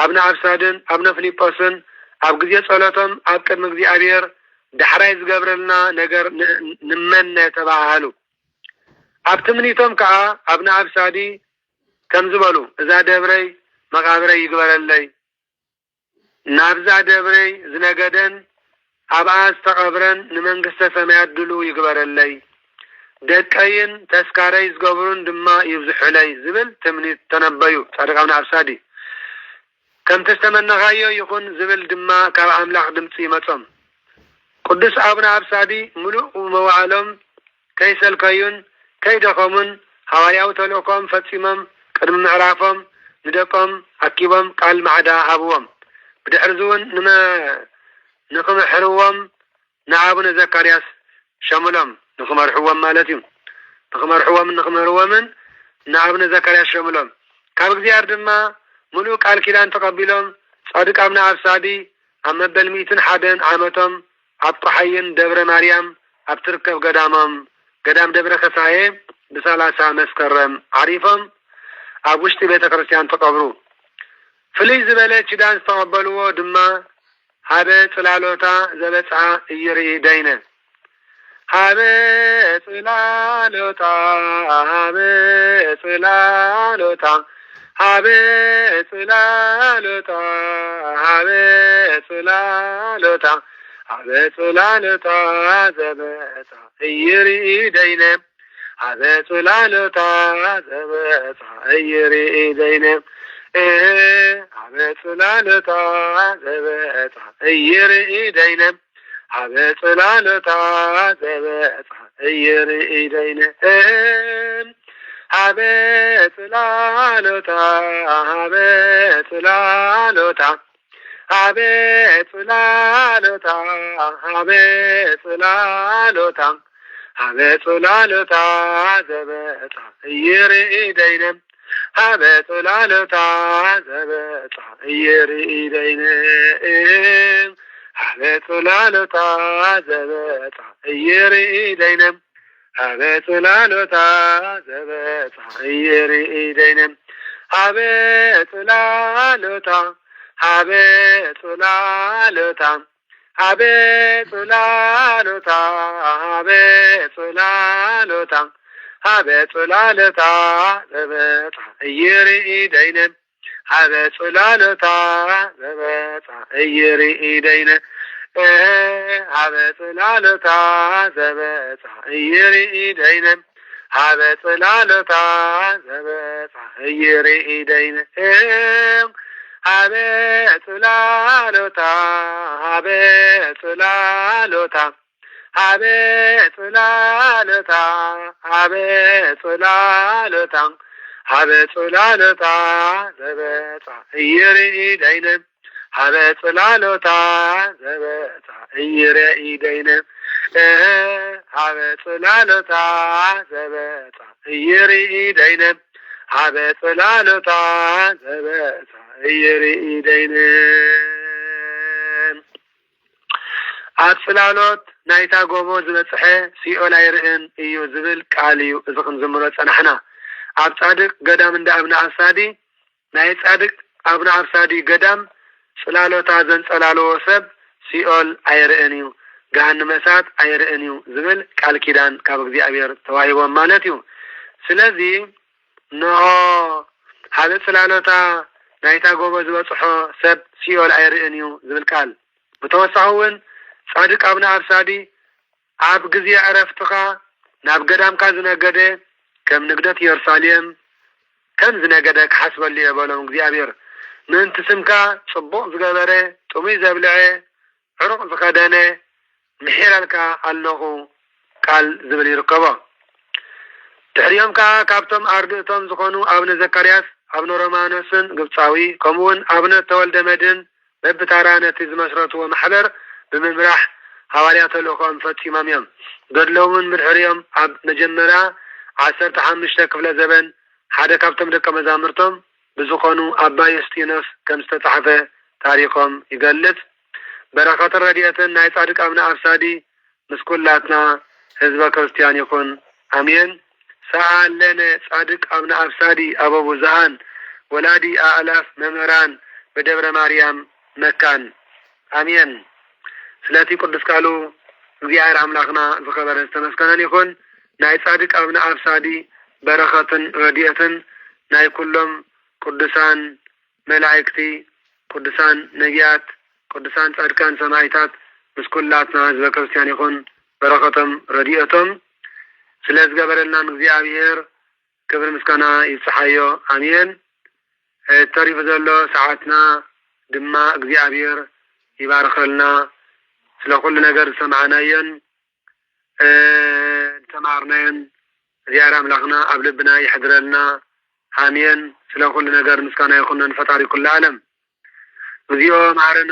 አቡነ አብሳድን አቡነ ፊልጶስን ኣብ ጊዜ ጸሎቶም ኣብ ቅድሚ እግዚአብሔር ዳሕራይ ዝገብረልና ነገር ንመነ ተባሃሉ ኣብ ትምኒቶም ከዓ አቡነ አብሳዲ ከም ዝበሉ እዛ ደብረይ መቃብረይ ይግበረለይ ናብዛ ደብረይ ዝነገደን ኣብኣ ዝተቐብረን ንመንግስተ ሰማያት ድሉ ይግበረለይ ደቀይን ተስካረይ ዝገብሩን ድማ ይብዝሑለይ ዝብል ትምኒት ተነበዩ ጻድቅ አቡነ አብሳዲ ከም ተስተመነኻዮ ይኹን ዝብል ድማ ካብ አምላኽ ድምፂ ይመጾም ቅዱስ አቡነ አብሳዲ ሙሉእ መዋዕሎም ከይሰልከዩን ከይደኸሙን ሐዋርያዊ ተልእኮም ፈጺሞም ቅድሚ ምዕራፎም ንደቆም አኪቦም ቃል ማዕዳ ሃብዎም ብድሕሪ እውን ንክምሕርዎም ንአቡነ ዘካርያስ ሸምሎም ንክመርሕዎም ማለት እዩ ንክመርሕዎምን ንአቡነ ዘካርያስ ሸምሎም ካብ እግዚአብሔር ድማ ሙሉእ ቃል ኪዳን ተቀቢሎም ጻድቅ አቡነ አብሳዲ ኣብ መበል 101 ዓመቶም ኣብ ጣሓይን ደብረ ማርያም ኣብ ትርከብ ገዳም ደብረ ከሳሄ ብ30 መስከረም ዓሪፎም ኣብ ውሽጢ ቤተ ክርስቲያን ተቀብሩ ፍልይ ዝበለ ኪዳን ዝተቀበልዎ ድማ ሃበ ጽላሎታ ዘበጽዓ እይርኢ ደይነ ሃበ ጽላሎታ ሃበ ጽላሎታ ሃበ ጽላሎታ ሃበ ጽላሎታ ሃበ ጽላሎታ ዘበጽዓ እይርኢ ደይነ ሃበ ጽላሎታ ዘበጽዓ እይርኢ ደይነ ሃበ ጽላሎታ ዘበጽዓ እይርኢ ደይነ ሃበ ጽላሎታ ዘበጽዓ እይርኢ ደይነ ሃበ ጽላሎታ ሃበ ጽላሎታ ሃበ ጽላሎታ ሃበ ጽላሎታ ሃበ ጽላሎታ ዘበጽዓ እይርኢ ደይነ ሃበ ጽላሎታ ዘበጽዓ እይርኢ ደይነ ሃበ ጽላሎታ ዘበጽዓ እይርኢ ደይነ ሃበ ጽላሎታ ዘበጽዓ እይርኢ ደይነ ሃበ ጽላሎታ ሃበ ጽላሎታ ሃበ ጽላሎታ ሃበ ጽላሎታ ሃበ ጽላሎታ ዘበጽዓ እይርኢ ደይነ ሃበ ጽላሎታ ዘበጽዓ እይርኢ ደይነ ሃበ ጽላሎታ ዘበጽዓ እይርኢ ደይነ ሃበ ጽላሎታ ዘበጽዓ እይርኢ ደይነ ሃበ ጽላሎታ ሃበ ጽላሎታ ሃበ ጽላሎታ ሃበ ጽላሎታ ሃበ ጽላሎታ ዘበጻ እይርኢ ደይነ ሃበ ጽላሎታ ዘበጻ እይርኢ ደይነ ሃበ ጽላሎታ ዘበጻ እይርኢ ደይነ ሃበ ጽላሎታ ዘበጻ እይርኢ ደይነ ኣብ ጽላሎት ናይታ ጎቦ ዝበጽሐ ሲኦል ኣይርአን እዩ ዝብል ቃል እዩ እዚ ክንዝምሮ ጸናሕና ኣብ ጻድቅ ገዳም እንዳ ኣብነ ኣብሳዲ ናይ ጻድቅ ኣብነ ኣብሳዲ ገዳም ጽላሎታ ዘንጸላልዎ ሰብ ሲኦል ኣይርአን እዩ ገሃነመ እሳት ኣይርአን እዩ ዝብል ቃል ኪዳን ካብ እግዚአብሔር ተዋሂቦም ማለት እዩ ስለዚ ነሆ ሃበ ጽላሎታ ናይታ ጎቦ ዝበጽሖ ሰብ ሲኦል ኣይርአን እዩ ዝብል ቃል ብተወሳኺ እውን ጻድቅ ኣብነ ኣብሳዲ ኣብ ግዜ ዕረፍትኻ ናብ ገዳምካ ዝነገደ ከም ንግደት ኢየሩሳሌም ከም ዝነገደ ክሓስበሉ የበሎም እግዚአብሔር ምእንቲ ስምካ ጽቡቕ ዝገበረ ጥሙይ ዘብልዐ ዕሩቕ ዝኸደነ ምሒረልካ ኣለኹ ቃል ዝብል ይርከቦ ድሕሪኦም ከዓ ካብቶም ኣርድእቶም ዝኾኑ ኣብነ ዘካርያስ ኣብነ ሮማኖስን ግብፃዊ ከምኡውን ኣብነ ተወልደ መድን በብታራ ነቲ ዝመስረትዎ ማሕበር ብምምራሕ ሃዋርያት ተልእኾም ፈጺሞም እዮም ገድሎምን ብድሕሪኦም ኣብ መጀመርያ 15 ክፍለ ዘበን ሓደ ካብቶም ደቀ መዛሙርቶም ብዝኾኑ ኣባ ዩስጢኖስ ከም ዝተጻሕፈ ታሪኾም ይገልጽ በረኸት ረድኤትን ናይ ጻድቅ ኣብነ ኣብሳዲ ምስ ኩላትና ህዝበ ክርስቲያን ይኹን አሜን ሰአለነ ጻድቅ ኣብነ ኣብሳዲ ኣቦ ብዙሃን ወላዲ አእላፍ መምህራን በደብረ ማርያም መካን አሜን ስለቲ ቅዱስ ቃሉ እግዚአብሔር አምላክና ዝኸበረ ዝተመስገነን ይኹን ናይ ጻድቅ ኣብነ ኣብሳዲ በረኸትን ረድኤትን ናይ ኩሎም ቅዱሳን መላእክቲ ቅዱሳን ነቢያት ቅዱሳን ጻድቃን ሰማዕታት ምስ ኩላትና ህዝበ ክርስቲያን ይኹን በረኸቶም ረድኤቶም ስለ ዝገበረልናን እግዚአብሔር ክብር ምስጋና ይብጽሓዮ አሜን ተሪፍ ዘሎ ሰዓትና ድማ እግዚአብሔር ይባርከልና ስለ ኩሉ ነገር ሰማዕናየን ተማርናየን እግዚአብሔር አምላክና ኣብ ልብና ይሕድረልና አሜን ስለ ኩሉ ነገር ምስጋና ይኹነን ፈጣሪ ኩሉ ዓለም እግዚኦ መሐረነ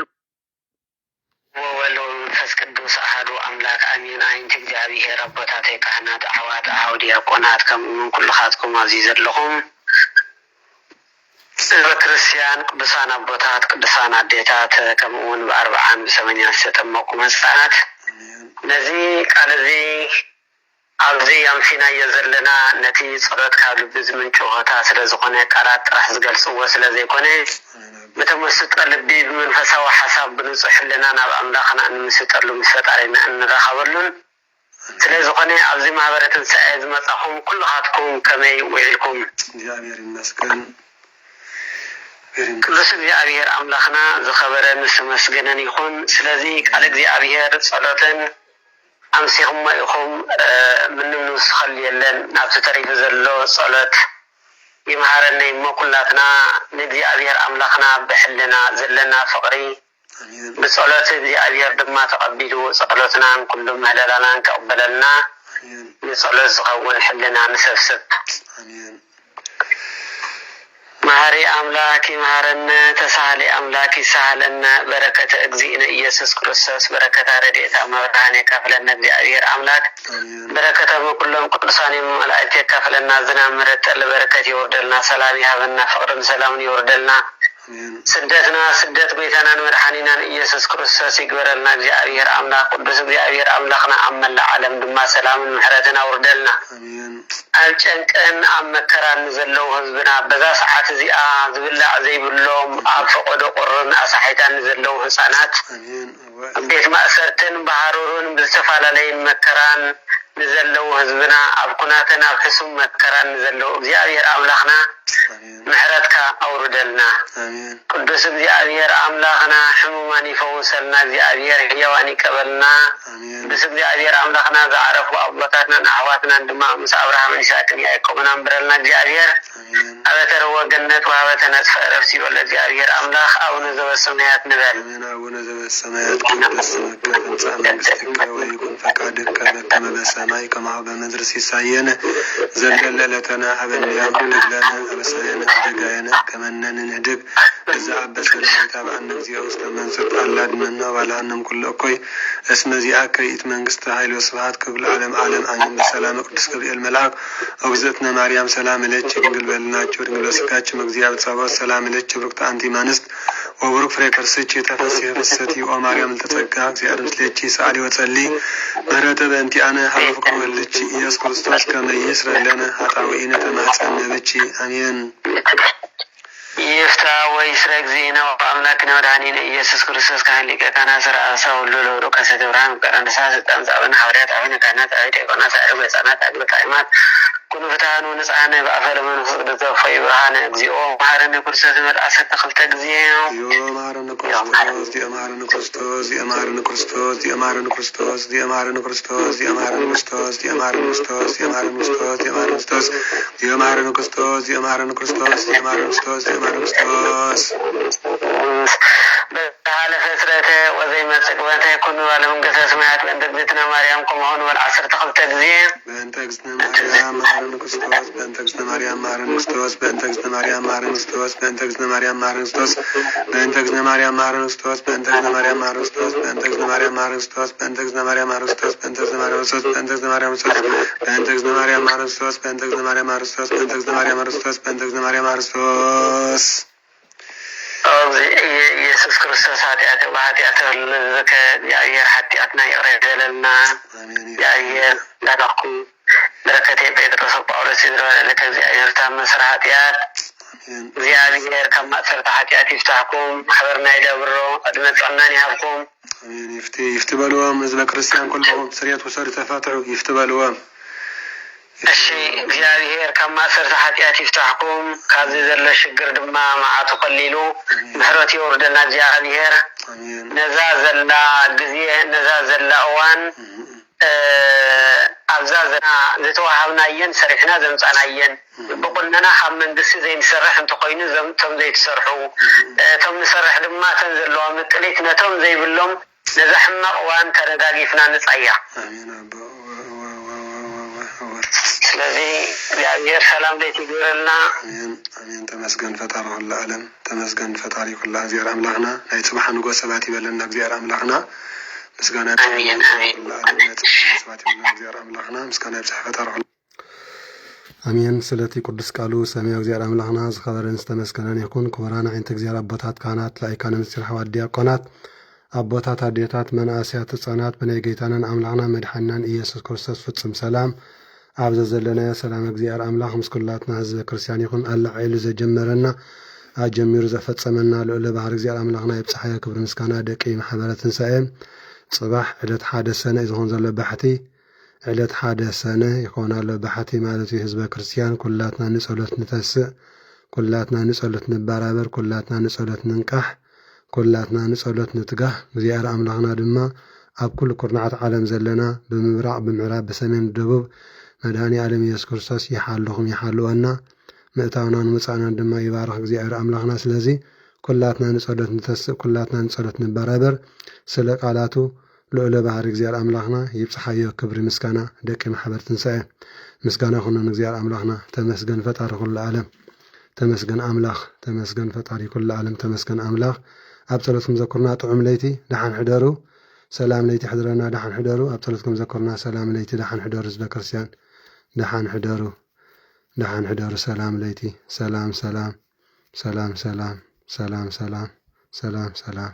ወወልድ ወመንፈስ ቅዱስ አሐዱ አምላክ አሜን አይንት እግዚአብሔር አቦታተይ ካህናት አሕዋት አኀው ዲያቆናት ከምኡውን ኩልኻትኩም ኣብዚ ዘለኹም በክርስቲያን ቅዱሳን አቦታት ቅዱሳን አዴታት ከምኡውን ብ40 ብ80 ዝተጠመቁ መጻናት ነዚ ቃል እዚ ኣብዚ ኣምሲናዮ ዘለና ነቲ ጸሎት ካብ ልቢ ዝምንጩ ሆታ ስለ ዝኾነ ቃላት ጥራሕ ዝገልጽዎ ስለ ዘይኮነ በተመስጠ ልቢ በመንፈሳዊ ሓሳብ ብንጹሕ ሕሊና ናብ ኣምላኽና እንምስጠሉ ምስ ፈጣሪና እንራኸበሉን ስለ ዝኾነ ኣብዚ ማህበረ ትንሣኤ ዝመጻኹም ኩልኻትኩም ከመይ ውዒልኩም እግዚአብሔር ይመስገን ቅዱስ እግዚአብሔር አምላክና ዝኸበረ ምስመስገነን ይኹን ስለዚ ቃል እግዚአብሔር ጸሎትን ኣምሲኹም ኢኹም ምንም ንስኸል የለን ናብቲ ተሪፍ ዘሎ ጸሎት ይመሃረና ይመኩላትና ንእግዚአብሔር አምላክና ብሕልና ዘለና ፍቅሪ ብጸሎት እግዚአብሔር ድማ ተቀቢሉ ጸሎትናን ኩሉ ምህለላናን ከቅበለልና ንጸሎት ዝኸውን ሕልና ንሰብስብ አሜን መሐሪ አምላክ ይመሃረነ ተሳሃሊ አምላክ ይሳሃለነ በረከተ እግዚእነ ኢየሱስ ክርስቶስ በረከተ ረድኤታ መብርሃን የካፍለነ እግዚአብሔር አምላክ በረከተ ኩሎም ቅዱሳን መላእክት የካፍለና ዝናብ ምሕረት ለበረከት ይወርደልና ሰላም ይሃበና ፍቅርን ሰላምን ይወርደልና ስደትና ስደት ቤተናን መድኃኒናን ኢየሱስ ክርስቶስ ይግበረልና እግዚአብሔር አምላክ ቅዱስ እግዚአብሔር አምላክና አመላ ዓለም ድማ ሰላምን ምሕረትን አውርደልና ኣብ ጨንቅን ኣብ መከራን ዘለው ህዝብና በዛ ሰዓት እዚኣ ዝብላዕ ዘይብሎም ኣብ ፈቆዶ ቁርን ኣሳሒታን ዘለው ህፃናት ቤት ማእሰርትን ባህሩርን ብዝተፈላለየ መከራን ንዘለው ህዝብና ኣብ ኩናትን ኣብ ሕሱም መከራን ንዘለው እግዚአብሔር አምላክና ምሕረትካ አውርደልና ቅዱስ እግዚአብሔር አምላኽና ሕሙማን ይፈውሰልና እግዚአብሔር ሕያዋን ይቀበልና ቅዱስ እግዚአብሔር አምላኽና ዘዓረፉ አቦታትናን አሕዋትናን ድማ ምስ አብርሃምን ይስሐቅን ያዕቆብን አንብረልና እግዚአብሔር አበተርወ ገነት ወሀበተ ነጽፈ ዕረፍት ይበል እግዚአብሔር አምላኽ አቡነ ዘበሰማያት ንበል። አቡነ ዘበሰማያት ቅዱስ ስምከ ትምጻእ መንግሥትከ ወይኩን ፈቃድከ በከመ በሰማይ ከማሁ በምድር ሲሳየነ ዘለለ ዕለትነ ሀበነ ዮም ወኅድግ ለነ አበሳየነ ወጌጋየነ ከመ ንሕድግ ለዘአበሰ ለኢታብአነ እግዚኦ ውስተ መንሱት አላድነና ባልሃንም ኩሎ እኮይ እስመ ዚአከ ይእቲ መንግሥተ ኃይል ወስብሐት ክብር ለዓለም ዓለም አሜን። በሰላም ቅዱስ ገብርኤል መልአክ እግዝእትነ ማርያም ሰላም እለኪ ድንግል በልናችሁ ድንግል በሥጋችም እግዚአብሔር ጸባኦት ሰላም እለኪ ብሩክት አንቲ እምአንስት ወብሩክ ፍሬ ከርሥኪ ተፈሥሒ ፍስሕቲ ኦ ማርያም እንተጸጋ እግዚአብሔር ምስሌኪ ሰአሊ ወጸልዪ ምህረተ በእንቲአነ ሀበ ፍቁር ወልድኪ ኢየሱስ ክርስቶስ ከመ ይስረይ ለነ ኃጣውኢነ ተማኅፀነ ብኪ አሜን። ይፍታ ወይስረ እግዚእነ ወአምላክነ ወመድኃኒነ ኢየሱስ ክርስቶስ ካህን ሊቀ ካህናት ሥርዓተ ሁሉ ለሁሉ ከሰተ ብርሃን ቀደምት ስልጣን ጻብን ሐዋርያት አቡነ ካህናት አበው ዲያቆናት አበው ሕፃናት አበው ካህናት ኩኑ ፍትሐኑ ንጽሐነ በአፈ ለመንፈስ ቅዱስ ዘወፈይ ብርሃነ እግዚኦ መሐረነ ክርስቶስ መድአሰተ ክልተ ጊዜ የማረነ ክርስቶስ የማረነ ክርስቶስ የማረነ ክርስቶስ የማረነ ክርስቶስ የማረነ ክርስቶስ የማረነ ክርስቶስ የማረነ ክርስቶስ የማረነ ክርስቶስ የማረነ ክርስቶስ የማረነ ክርስቶስ የማረነ ክርስቶስ የማረነ ክርስቶስ የማረነ ክርስቶስ በታለ ፍጥረተ ወዘይ መጽቅበተ ኩኑ ባለመንግሥተ ሰማያት በእንተ እግዝእትነ ማርያም ከመሆኑ በአስርተ ክልተ ጊዜ በእንተ እግዝእትነ ማርያም መሐረነ ክርስቶስ በእንተ እግዝእትነ ማርያም መሐረነ ክርስቶስ በእንተ እግዝእትነ ማርያም መሐረነ ክርስቶስ በእንተ እግዝእትነ ማርያም መሐረነ ክርስቶስ በእንተ እግዝእትነ ማርያም መሐረነ ክርስቶስ በእንተ እግዝእትነ ማርያም መሐረነ ክርስቶስ በእንተ እግዝእትነ ማርያም መሐረነ ክርስቶስ በእንተ እግዝእትነ ማርያም መሐረነ ክርስቶስ በእንተ እግዝእትነ ማርያም ክርስቶስ በእንተ እግዝእትነ ማርያም ክርስቶስ በእንተ እግዝእትነ ማርያም መሐረነ ክርስቶስ በእንተ እግዝእትነ ማርያም መሐረነ ክርስቶስ በእንተ እግዝእትነ ማርያም መሐረነ ክርስቶስ በእንተ እግዝእትነ ማርያም መሐረነ ክርስቶስ ኢየሱስ ክርስቶስ ኃጢአት በኃጢአት ለዘከ እግዚአብሔር ኃጢአትና ይቅር ይበለልና እግዚአብሔር ላላኩ በረከቴ ጴጥሮስ ጳውሎስ ይዝረበለ ከእግዚአብሔር ታመስር ኃጢአት እግዚአብሔር ከማእሰርተ ኃጢአት ይፍታሕኩም ማሕበርና ይደብሮ ቅድመ ጸናን ይሃብኩም አሜን። ይፍቲ በልዎም ህዝበ ክርስቲያን ኩሎም ስርየት ውሰዱ ተፈትሑ ይፍቲ በልዎም እሺ እግዚአብሔር ከማእሰርተ ኃጢአት ይፍታሕኩም ካብዚ ዘሎ ሽግር ድማ መዓቱ ቀሊሉ ምሕረት ይወርደና እግዚአብሔር ነዛ ዘላ ጊዜ ነዛ ዘላ እዋን አብዛ ዘና ዝተዋሃብናየን ሰሪሕና ዘምፃናየን ብቁነና ካብ መንግስቲ ዘይንሰርሕ እንተኮይኑ ቶም ዘይትሰርሑ እቶም ንሰርሕ ድማ ተን ዘለዋ ምጥሊት ነቶም ዘይብሎም ነዛ ሕማቅ እዋን ተረጋጊፍና ንፃያ ስለዚ እግዚአብሔር ሰላም ለይቲ ይግበረልና አሜን አሜን። ተመስገን ፈጣሪ ኩሉ ዓለም ተመስገን ፈጣሪ ኩሉ እግዚአብሔር አምላኽና ናይ ጽባሕ ንጉስ ሰባት ይበለና እግዚአብሔር አምላኽና ምስጋና አሜን አሜን ሰባት ይበለና እግዚአብሔር አምላኽና ምስጋና ይብዛሕ ፈጣሪ ኩሉ አሜን። ስለቲ ቅዱስ ቃሉ ሰማያዊ እግዚአብሔር አምላኽና ዝኸበረን ዝተመስገነን ይኹን። ክቡራን ዓይነተ እግዚአብሔር አቦታት ካህናት ላይካነ ምስጢር ሐዋርያት ዲያቆናት አቦታት አዴታት መናእስያት ሕፃናት ብናይ ጌታናን አምላኽና መድሓኒናን ኢየሱስ ክርስቶስ ፍጹም ሰላም ኣብዘ ዘለና ሰላም እግዚአብሔር አምላኽ ምስ ኩላትና ህዝበ ክርስቲያን ይኹን። ኣላዒሉ ዘጀመረና ኣጀሚሩ ዘፈጸመና ልዑለ ባህሪ እግዚአብሔር አምላኽና ይብፅሓዮ ክብሪ ምስጋና ደቂ ማሕበረ ትንሳኤ ጽባሕ ዕለት ሓደ ሰነ ዝኾን ዘሎ ባሕቲ ዕለት ሓደ ሰነ ይኾን ኣሎ ባሕቲ ማለት እዩ። ህዝበ ክርስቲያን ኩላትና ንጸሎት ንተስእ ኩላትና ንጸሎት ንባራበር ኩላትና ንጸሎት ንንቃሕ ኩላትና ንጸሎት ንትጋህ እግዚአብሔር አምላኽና ድማ ኣብ ኩሉ ኩርናዓት ዓለም ዘለና ብምብራቕ ብምዕራብ ብሰሜን ደቡብ መድኃኒ ዓለም ኢየሱስ ክርስቶስ ይሓለኹም ይሓልወና ምእታውናን ምጻእናን ድማ ይባርኽ እግዚአብሔር አምላኽና። ስለዚ ኩላትና ንጸሎት ንተስእ ኩላትና ንጸሎት ንበራበር ስለ ቃላቱ ልዑለ ባህሪ እግዚአብሔር አምላኽና ይብፅሓዮ ክብሪ ምስጋና ደቂ ማሕበር ትንሳኤ ምስጋና ይኹነን እግዚአብሔር አምላኽና። ተመስገን ፈጣሪ ኩሉ ዓለም ተመስገን አምላኽ ተመስገን ፈጣሪ ኩሉ ዓለም ተመስገን አምላኽ። ኣብ ጸሎትኩም ዘኩርና ጥዑም ለይቲ ደሓን ሕደሩ ሰላም ለይቲ ሕድረና ደሓን ሕደሩ። ኣብ ጸሎትኩም ዘኩርና ሰላም ለይቲ ደሓን ሕደሩ ህዝበ ክርስቲያን ደሓን ሕደሩ ደሓን ሕደሩ ሰላም ለይቲ ሰላም ሰላም ሰላም ሰላም ሰላም ሰላም ሰላም ሰላም